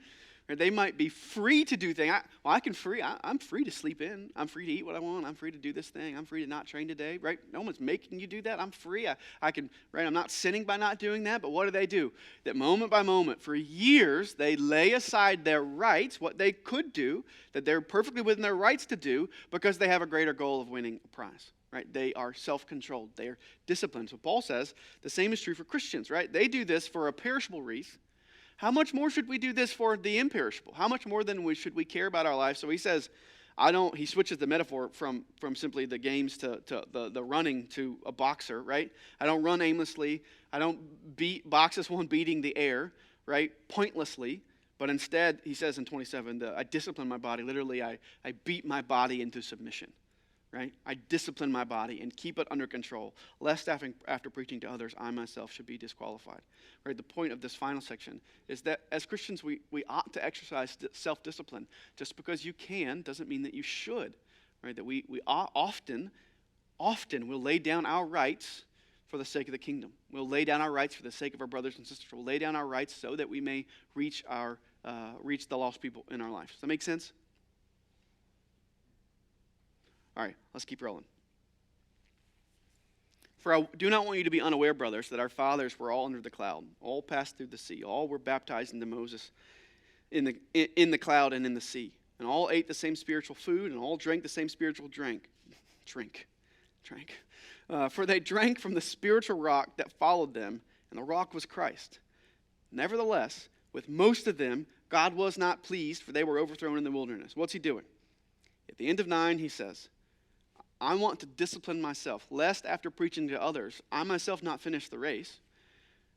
Or they might be free to do things. I'm free to sleep in. I'm free to eat what I want. I'm free to do this thing. I'm free to not train today, right? No one's making you do that. I'm free. I can, right? I'm not sinning by not doing that. But what do? That moment by moment, for years, they lay aside their rights, what they could do, that they're perfectly within their rights to do, because they have a greater goal of winning a prize. Right? They are self-controlled. They are disciplined. So Paul says the same is true for Christians, right? They do this for a perishable wreath. How much more should we do this for the imperishable? How much more than should we care about our life? So he says, he switches the metaphor from simply the games to the running to a boxer, right? I don't run aimlessly. I don't box as one beating the air, right? Pointlessly. But instead, he says in 27, I discipline my body. Literally, I beat my body into submission. Right? I discipline my body and keep it under control, lest after preaching to others, I myself should be disqualified. Right? The point of this final section is that as Christians, we ought to exercise self-discipline. Just because you can doesn't mean that you should. Right? That we often will lay down our rights for the sake of the kingdom. We'll lay down our rights for the sake of our brothers and sisters. We'll lay down our rights so that we may reach the lost people in our lives. Does that make sense? All right, let's keep rolling. For I do not want you to be unaware, brothers, that our fathers were all under the cloud, all passed through the sea, all were baptized into Moses in the cloud and in the sea, and all ate the same spiritual food, and all drank the same spiritual drink. For they drank from the spiritual rock that followed them, and the rock was Christ. Nevertheless, with most of them, God was not pleased, for they were overthrown in the wilderness. What's he doing? At the end of 9, he says, I want to discipline myself, lest after preaching to others, I myself not finish the race.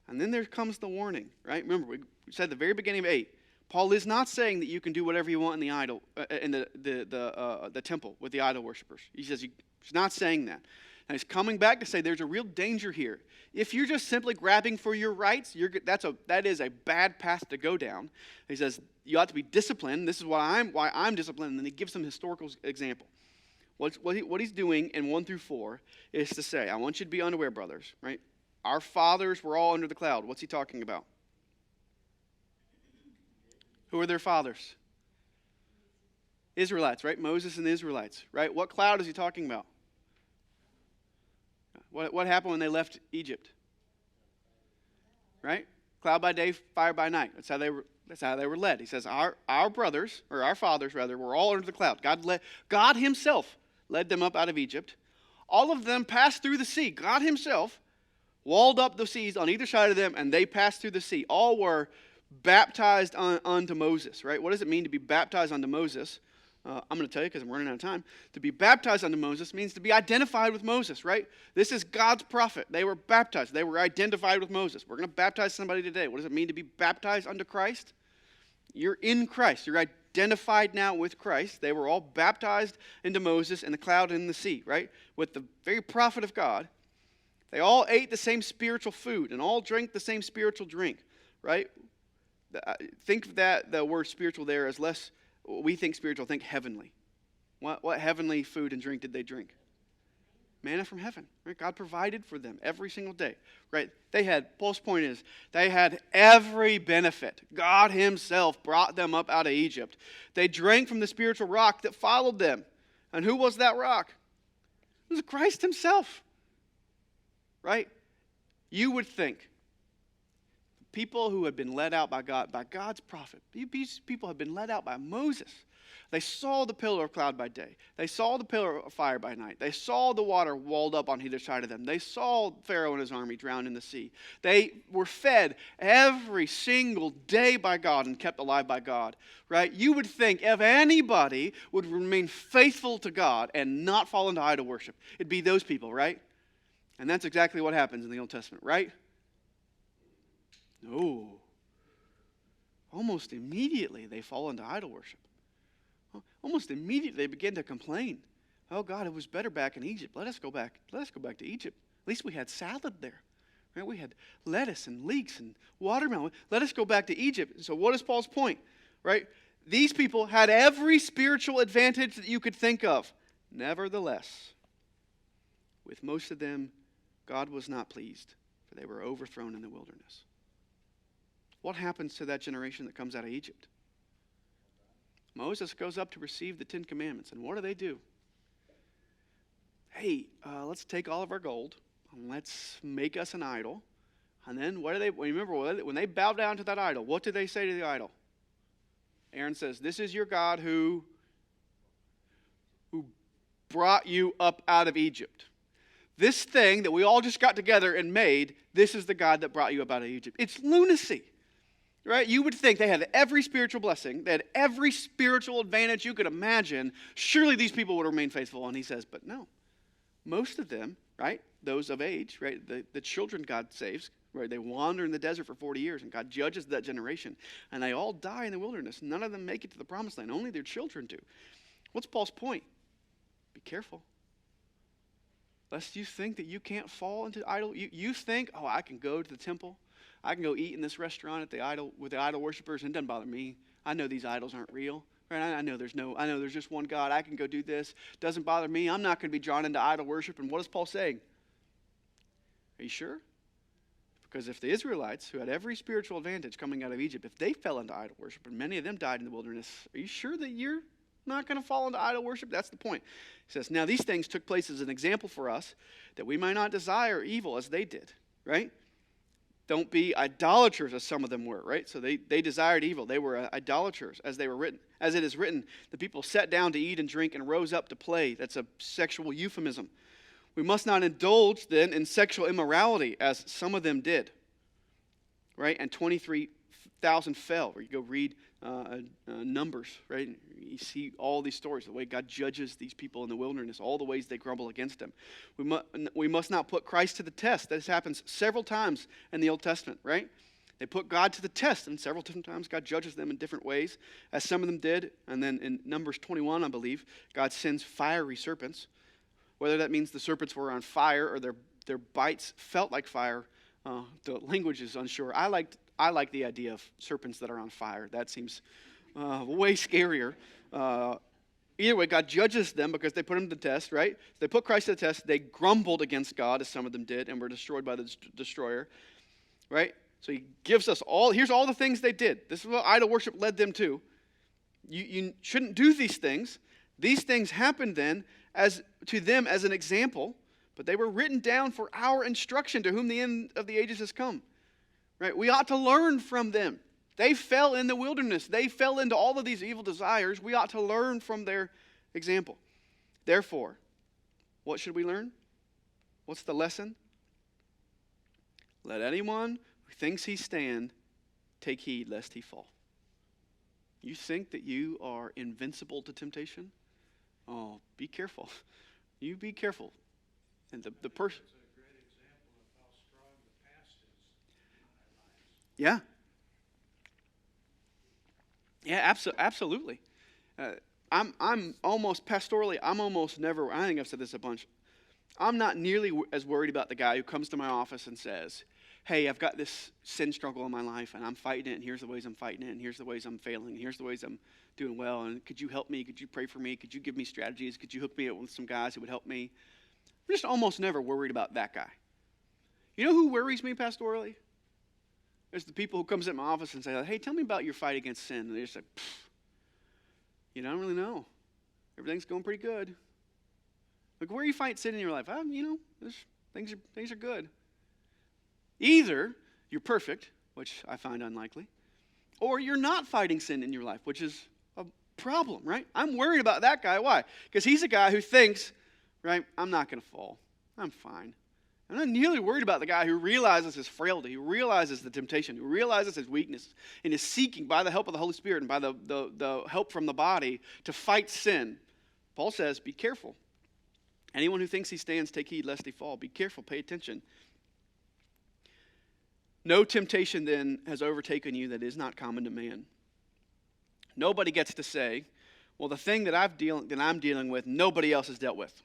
And then there comes the warning, right? Remember, we said at the very beginning of 8, Paul is not saying that you can do whatever you want in the temple with the idol worshipers. He says he's not saying that. And he's coming back to say there's a real danger here. If you're just simply grabbing for your rights, that is a bad path to go down. He says you ought to be disciplined. This is why I'm disciplined. And then he gives some historical example. What he's doing in 1 through 4 is to say, I want you to be unaware, brothers, right? Our fathers were all under the cloud. What's he talking about? Who are their fathers? Israelites, right? Moses and the Israelites, right? What cloud is he talking about? What happened when they left Egypt? Right? Cloud by day, fire by night. That's how they were led. He says our brothers, or our fathers rather, were all under the cloud. God himself led them up out of Egypt. All of them passed through the sea. God himself walled up the seas on either side of them, and they passed through the sea. All were baptized unto Moses, right? What does it mean to be baptized unto Moses? I'm going to tell you because I'm running out of time. To be baptized unto Moses means to be identified with Moses, right? This is God's prophet. They were baptized. They were identified with Moses. We're going to baptize somebody today. What does it mean to be baptized unto Christ? You're in Christ. You're identified now with Christ. They were all baptized into Moses in the cloud and in the sea, right? With the very prophet of God. They all ate the same spiritual food and all drank the same spiritual drink, right? Think that the word spiritual there is less, we think spiritual, think heavenly. What heavenly food and drink did they drink? Manna from heaven, right? God provided for them every single day, right? Paul's point is, they had every benefit. God himself brought them up out of Egypt. They drank from the spiritual rock that followed them. And who was that rock? It was Christ himself, right? You would think, people who had been led out by God, by God's prophet. These people had been led out by Moses. They saw the pillar of cloud by day. They saw the pillar of fire by night. They saw the water walled up on either side of them. They saw Pharaoh and his army drowned in the sea. They were fed every single day by God and kept alive by God, right? You would think if anybody would remain faithful to God and not fall into idol worship, it'd be those people, right? And that's exactly what happens in the Old Testament, right? No. Almost immediately they fall into idol worship. Almost immediately they begin to complain. Oh God, it was better back in Egypt. Let us go back to Egypt. At least we had salad there. Right? We had lettuce and leeks and watermelon. Let us go back to Egypt. So what is Paul's point? Right? These people had every spiritual advantage that you could think of. Nevertheless, with most of them, God was not pleased, for they were overthrown in the wilderness. What happens to that generation that comes out of Egypt? Moses goes up to receive the 10 Commandments. And what do? Hey, let's take all of our gold and let's make us an idol. And then what do they, remember, when they bow down to that idol, what do they say to the idol? Aaron says, this is your God who brought you up out of Egypt. This thing that we all just got together and made, this is the God that brought you up out of Egypt. It's lunacy. Right? You would think they had every spiritual blessing. They had every spiritual advantage you could imagine. Surely these people would remain faithful. And he says, but no. Most of them, right? Those of age, right? The children God saves, right? They wander in the desert for 40 years and God judges that generation. And they all die in the wilderness. None of them make it to the promised land. Only their children do. What's Paul's point? Be careful. Lest you think that you can't fall into idol. You think, oh, I can go to the temple. I can go eat in this restaurant with the idol worshipers, and it doesn't bother me. I know these idols aren't real. Right? I know there's just one God. I can go do this. Doesn't bother me. I'm not going to be drawn into idol worship. And what is Paul saying? Are you sure? Because if the Israelites, who had every spiritual advantage coming out of Egypt, if they fell into idol worship, and many of them died in the wilderness, are you sure that you're not going to fall into idol worship? That's the point. He says, now these things took place as an example for us, that we might not desire evil as they did. Right? Don't be idolaters as some of them were, right? So they desired evil. They were idolaters as they were written. As it is written, the people sat down to eat and drink and rose up to play. That's a sexual euphemism. We must not indulge then in sexual immorality as some of them did, right? And 23,000 fell. Where you go read Numbers, right? You see all these stories, the way God judges these people in the wilderness, all the ways they grumble against him. We must not put Christ to the test. This happens several times in the Old Testament, right? They put God to the test, and several different times God judges them in different ways, as some of them did. And then in Numbers 21, I believe, God sends fiery serpents. Whether that means the serpents were on fire or their bites felt like fire, the language is unsure. I like the idea of serpents that are on fire. That seems way scarier. Either way, God judges them because they put him to the test, right? They put Christ to the test. They grumbled against God, as some of them did, and were destroyed by the destroyer, right? So he gives us here's all the things they did. This is what idol worship led them to. You shouldn't do these things. These things happened then to them as an example, but they were written down for our instruction, to whom the end of the ages has come. Right? We ought to learn from them. They fell in the wilderness. They fell into all of these evil desires. We ought to learn from their example. Therefore, what should we learn? What's the lesson? Let anyone who thinks he stand take heed lest he fall. You think that you are invincible to temptation? Oh, be careful. You be careful. And the person. It's a great example of how strong the past is in our lives. Yeah. Yeah, absolutely. I'm almost pastorally. I'm almost never. I think I've said this a bunch. I'm not nearly as worried about the guy who comes to my office and says, "Hey, I've got this sin struggle in my life, and I'm fighting it. And here's the ways I'm fighting it. And here's the ways I'm failing. And here's the ways I'm doing well. And could you help me? Could you pray for me? Could you give me strategies? Could you hook me up with some guys who would help me?" I'm just almost never worried about that guy. You know who worries me pastorally? There's the people who comes at my office and say, "Hey, tell me about your fight against sin." And they just say, "I don't really know. Everything's going pretty good." Like, where you fight sin in your life? Things are good. Either you're perfect which I find unlikely, or you're not fighting sin in your life, which is a problem, right? I'm worried about that guy. Why? Because he's a guy who thinks, right, I'm not going to fall. I'm fine. I'm not nearly worried about the guy who realizes his frailty, who realizes the temptation, who realizes his weakness, and is seeking by the help of the Holy Spirit and by the help from the body to fight sin. Paul says, be careful. Anyone who thinks he stands, take heed lest he fall. Be careful, pay attention. No temptation then has overtaken you that is not common to man. Nobody gets to say, well, the thing that I'm dealing with, nobody else has dealt with.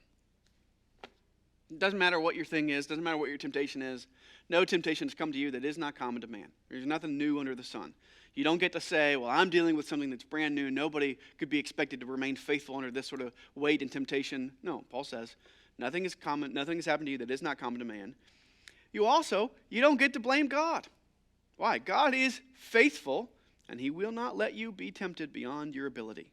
It doesn't matter what your thing is, doesn't matter what your temptation is. No temptation has come to you that is not common to man. There's nothing new under the sun. You don't get to say, well, I'm dealing with something that's brand new. Nobody could be expected to remain faithful under this sort of weight and temptation. No, Paul says, nothing has happened to you that is not common to man. You don't get to blame God. Why? God is faithful, and he will not let you be tempted beyond your ability.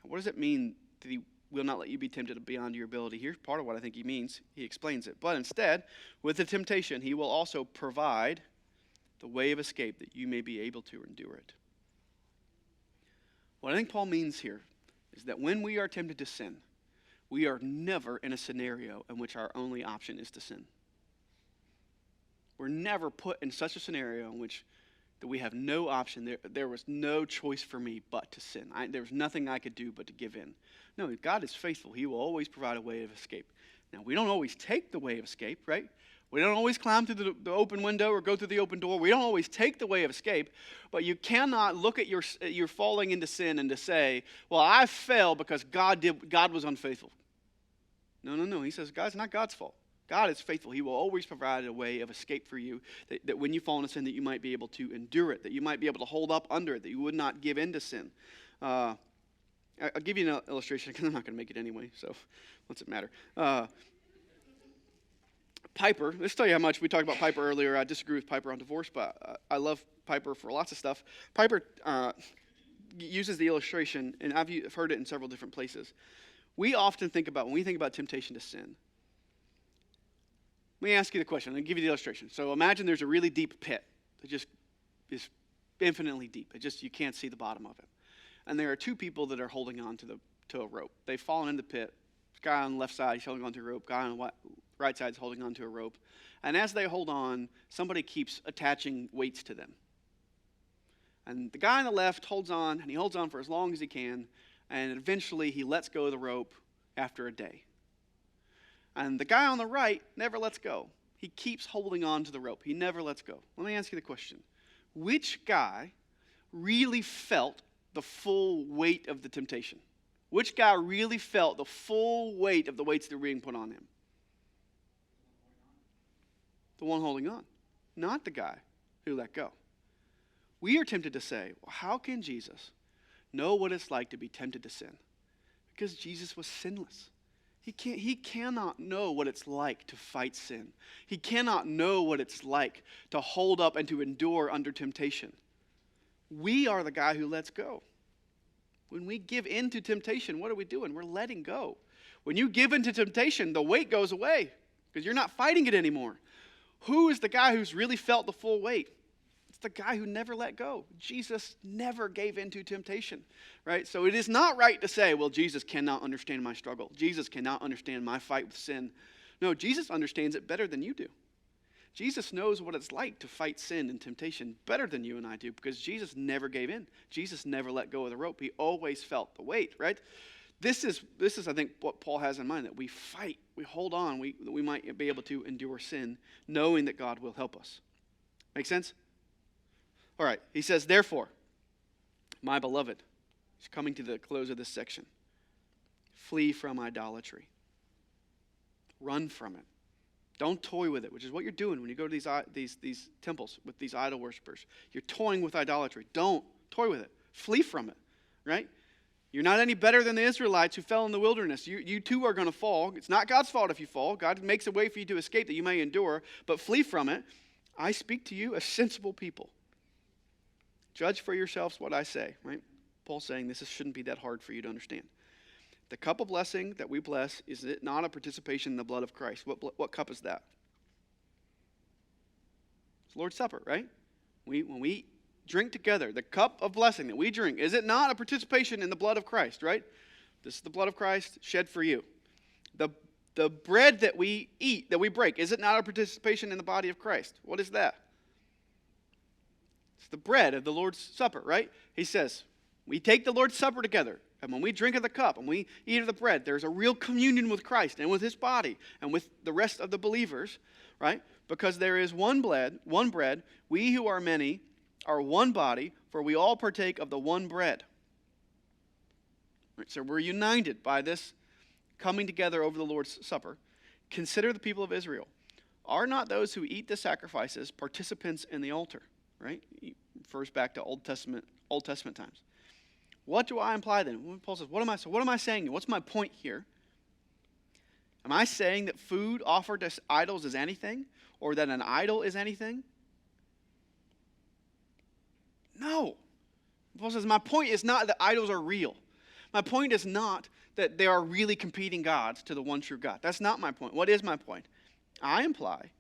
What does it mean that he will not let you be tempted beyond your ability? Here's part of what I think he means. He explains it. But instead, with the temptation, he will also provide the way of escape that you may be able to endure it. What I think Paul means here is that when we are tempted to sin, we are never in a scenario in which our only option is to sin. We're never put in such a scenario in which that we have no option. There was no choice for me but to sin. There was nothing I could do but to give in. No, God is faithful. He will always provide a way of escape. Now, we don't always take the way of escape, right? We don't always climb through the open window or go through the open door. We don't always take the way of escape, but you cannot look at your falling into sin and to say, well, I fell because God was unfaithful. No. He says, it's not God's fault. God is faithful. He will always provide a way of escape for you, that when you fall into sin, that you might be able to endure it, that you might be able to hold up under it, that you would not give in to sin. I'll give you an illustration, because I'm not going to make it anyway, so what's it matter? Piper, let's tell you how much we talked about Piper earlier. I disagree with Piper on divorce, but I love Piper for lots of stuff. Piper uses the illustration, and I've heard it in several different places. We often think about, when we think about temptation to sin, let me ask you the question. I'll give you the illustration. So imagine there's a really deep pit that just is infinitely deep. You can't see the bottom of it. And there are two people that are holding on to a rope. They've fallen in the pit. This guy on the left side, he's holding on to a rope. Guy on the right side is holding on to a rope. And as they hold on, somebody keeps attaching weights to them. And the guy on the left holds on, and he holds on for as long as he can. And eventually he lets go of the rope after a day. And the guy on the right never lets go. He keeps holding on to the rope. He never lets go. Let me ask you the question. Which guy really felt the full weight of the temptation? Which guy really felt the full weight of the weights that were being put on him? The one holding on. Not the guy who let go. We are tempted to say, well, how can Jesus know what it's like to be tempted to sin? Because Jesus was sinless. He cannot know what it's like to fight sin. He cannot know what it's like to hold up and to endure under temptation. We are the guy who lets go. When we give in to temptation, what are we doing? We're letting go. When you give in to temptation, the weight goes away because you're not fighting it anymore. Who is the guy who's really felt the full weight? It's the guy who never let go. Jesus never gave in to temptation, right? So it is not right to say, well, Jesus cannot understand my struggle. Jesus cannot understand my fight with sin. No, Jesus understands it better than you do. Jesus knows what it's like to fight sin and temptation better than you and I do because Jesus never gave in. Jesus never let go of the rope. He always felt the weight, right? This is I think, what Paul has in mind, that we fight, we hold on, we might be able to endure sin, knowing that God will help us. Make sense? All right, he says, therefore, my beloved, he's coming to the close of this section, flee from idolatry. Run from it. Don't toy with it, which is what you're doing when you go to these temples with these idol worshipers. You're toying with idolatry. Don't toy with it. Flee from it, right? You're not any better than the Israelites who fell in the wilderness. You too are going to fall. It's not God's fault if you fall. God makes a way for you to escape that you may endure, but flee from it. I speak to you as sensible people. Judge for yourselves what I say, right? Paul's saying this shouldn't be that hard for you to understand. The cup of blessing that we bless, is it not a participation in the blood of Christ? What cup is that? It's Lord's Supper, right? When we drink together, the cup of blessing that we drink, is it not a participation in the blood of Christ, right? This is the blood of Christ shed for you. The bread that we eat, that we break, is it not a participation in the body of Christ? What is that? It's the bread of the Lord's Supper, right? He says, we take the Lord's Supper together, and when we drink of the cup and we eat of the bread, there's a real communion with Christ and with his body and with the rest of the believers, right? Because there is one bread, we who are many are one body, for we all partake of the one bread. Right, so we're united by this coming together over the Lord's Supper. Consider the people of Israel. Are not those who eat the sacrifices participants in the altar? Right? He refers back to Old Testament times. What do I imply then? When Paul says, what am I saying? What's my point here? Am I saying that food offered to idols is anything? Or that an idol is anything? No. Paul says, my point is not that idols are real. My point is not that they are really competing gods to the one true God. That's not my point. What is my point? I imply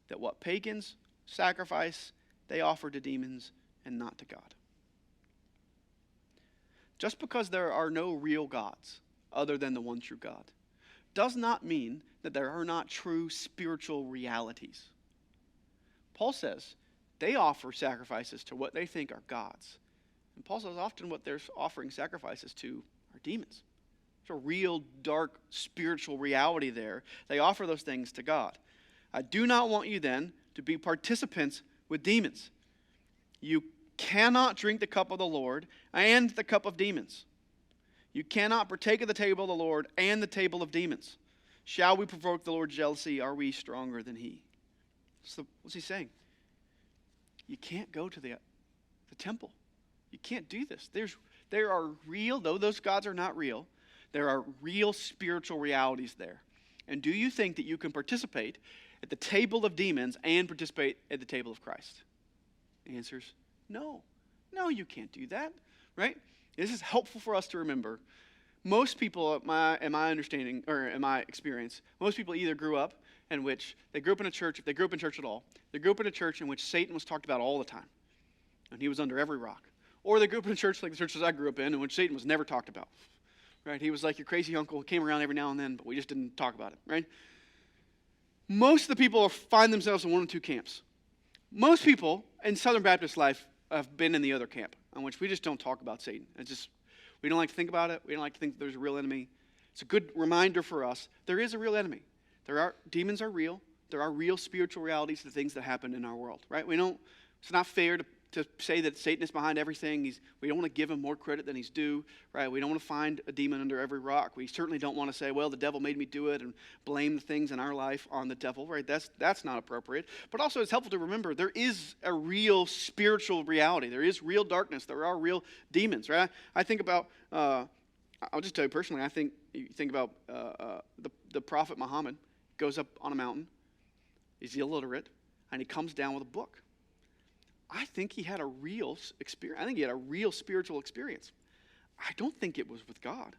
that what pagans sacrifice, they offer to demons and not to God. Just because there are no real gods other than the one true God does not mean that there are not true spiritual realities. Paul says they offer sacrifices to what they think are gods. And Paul says often what they're offering sacrifices to are demons. There's a real dark spiritual reality there. They offer those things to God. I do not want you then to be participants with demons. You cannot drink the cup of the Lord and the cup of demons. You cannot partake of the table of the Lord and the table of demons. Shall we provoke the Lord's jealousy? Are we stronger than he? So what's he saying? You can't go to the temple. You can't do this. There are real, though those gods are not real, there are real spiritual realities there. And do you think that you can participate at the table of demons and participate at the table of Christ? The answer is no. No, you can't do that, right? This is helpful for us to remember. Most people, in my understanding, or in my experience, most people either grew up in which they grew up in a church, if they grew up in church at all, they grew up in a church in which Satan was talked about all the time, and he was under every rock. Or they grew up in a church like the churches I grew up in which Satan was never talked about, right? He was like your crazy uncle who came around every now and then, but we just didn't talk about it, right? Most of the people find themselves in one of two camps. Most people in Southern Baptist life have been in the other camp, in which we just don't talk about Satan. It's just, we don't like to think about it. We don't like to think that there's a real enemy. It's a good reminder for us. There is a real enemy. Demons are real. There are real spiritual realities to things that happen in our world, right? It's not fair to say that Satan is behind everything. We don't want to give him more credit than he's due, right? We don't want to find a demon under every rock. We certainly don't want to say, well, the devil made me do it and blame the things in our life on the devil, right? That's not appropriate. But also it's helpful to remember there is a real spiritual reality. There is real darkness. There are real demons, right? I think about, I'll just tell you personally, you think about the prophet Muhammad goes up on a mountain. He's illiterate, and he comes down with a book. I think he had a real experience. I think he had a real spiritual experience. I don't think it was with God.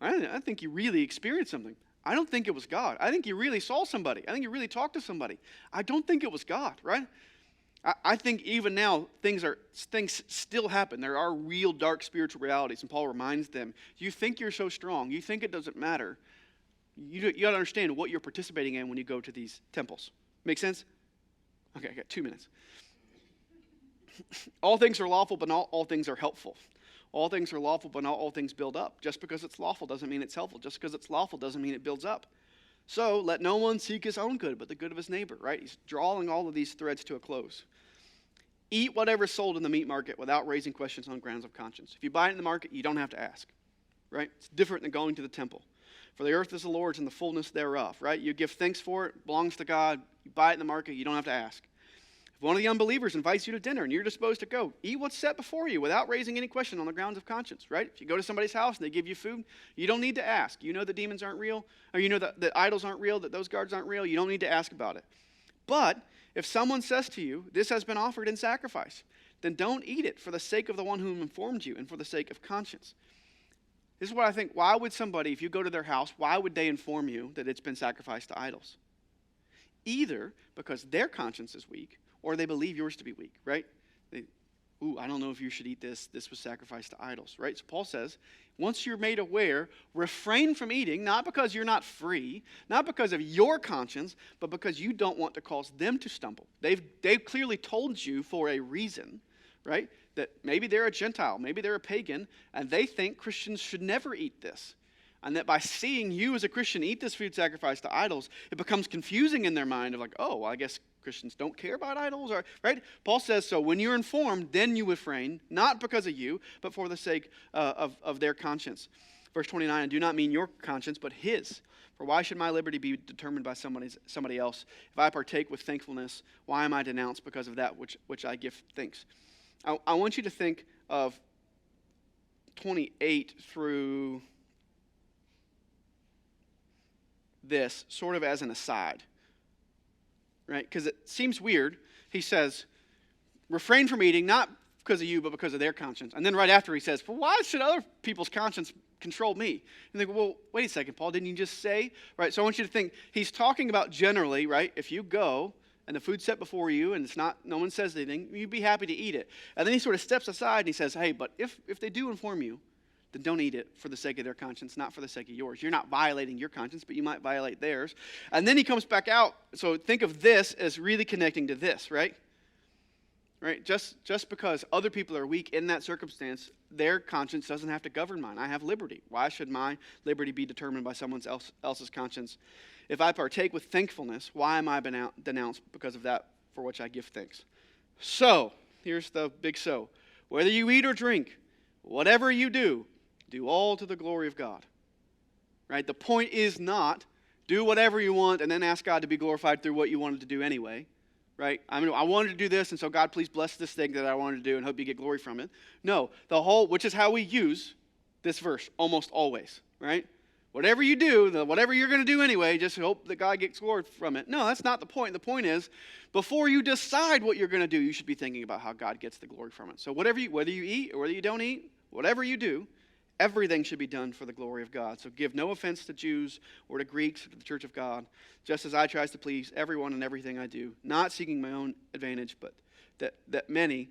I think he really experienced something. I don't think it was God. I think he really saw somebody. I think he really talked to somebody. I don't think it was God, right? I think even now things still happen. There are real dark spiritual realities, and Paul reminds them, you think you're so strong. You think it doesn't matter. You got to understand what you're participating in when you go to these temples. Make sense? Okay, I got 2 minutes. All things are lawful, but not all things are helpful. All things are lawful, but not all things build up. Just because it's lawful doesn't mean it's helpful. Just because it's lawful doesn't mean it builds up. So let no one seek his own good, but the good of his neighbor, right? He's drawing all of these threads to a close. Eat whatever is sold in the meat market without raising questions on grounds of conscience. If you buy it in the market, you don't have to ask, right? It's different than going to the temple. For the earth is the Lord's and the fullness thereof, right? You give thanks for it, it belongs to God. You buy it in the market, you don't have to ask. If one of the unbelievers invites you to dinner and you're disposed to go, eat what's set before you without raising any question on the grounds of conscience, right? If you go to somebody's house and they give you food, you don't need to ask. You know the demons aren't real, or you know that idols aren't real, that those guards aren't real. You don't need to ask about it. But if someone says to you, this has been offered in sacrifice, then don't eat it for the sake of the one whom informed you and for the sake of conscience. This is what I think. Why would somebody, if you go to their house, why would they inform you that it's been sacrificed to idols? Either because their conscience is weak, or they believe yours to be weak, right? I don't know if you should eat this. This was sacrificed to idols, right? So Paul says, once you're made aware, refrain from eating, not because you're not free, not because of your conscience, but because you don't want to cause them to stumble. They've clearly told you for a reason, right? That maybe they're a Gentile, maybe they're a pagan, and they think Christians should never eat this. And that by seeing you as a Christian eat this food sacrificed to idols, it becomes confusing in their mind of like, oh, well, I guess Christians don't care about idols, or, right? Paul says, so when you're informed, then you refrain, not because of you, but for the sake of their conscience. Verse 29, I do not mean your conscience, but his. For why should my liberty be determined by somebody else? If I partake with thankfulness, why am I denounced because of that which I give thanks? I want you to think of 28 through this sort of as an aside, right? Because it seems weird. He says, refrain from eating, not because of you, but because of their conscience. And then right after he says, for why should other people's conscience control me? And they go, well, wait a second, Paul, didn't you just say? Right, so I want you to think, he's talking about generally, right? If you go and the food's set before you and it's not, no one says anything, you'd be happy to eat it. And then he sort of steps aside and he says, hey, but if they do inform you, then don't eat it for the sake of their conscience, not for the sake of yours. You're not violating your conscience, but you might violate theirs. And then he comes back out. So think of this as really connecting to this, right? Right? Just because other people are weak in that circumstance, their conscience doesn't have to govern mine. I have liberty. Why should my liberty be determined by someone else's conscience? If I partake with thankfulness, why am I denounced because of that for which I give thanks? So, here's the big so. Whether you eat or drink, whatever you do all to the glory of God. Right? The point is not do whatever you want and then ask God to be glorified through what you wanted to do anyway. Right? I mean, I wanted to do this, and so God, please bless this thing that I wanted to do and hope you get glory from it. No, which is how we use this verse almost always. Right? Whatever you do, whatever you're going to do anyway, just hope that God gets glory from it. No, that's not the point. The point is, before you decide what you're going to do, you should be thinking about how God gets the glory from it. So whether you eat or whether you don't eat, whatever you do, everything should be done for the glory of God. So give no offense to Jews or to Greeks or to the church of God, just as I try to please everyone in everything I do, not seeking my own advantage, but that of many,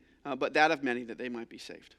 that they might be saved.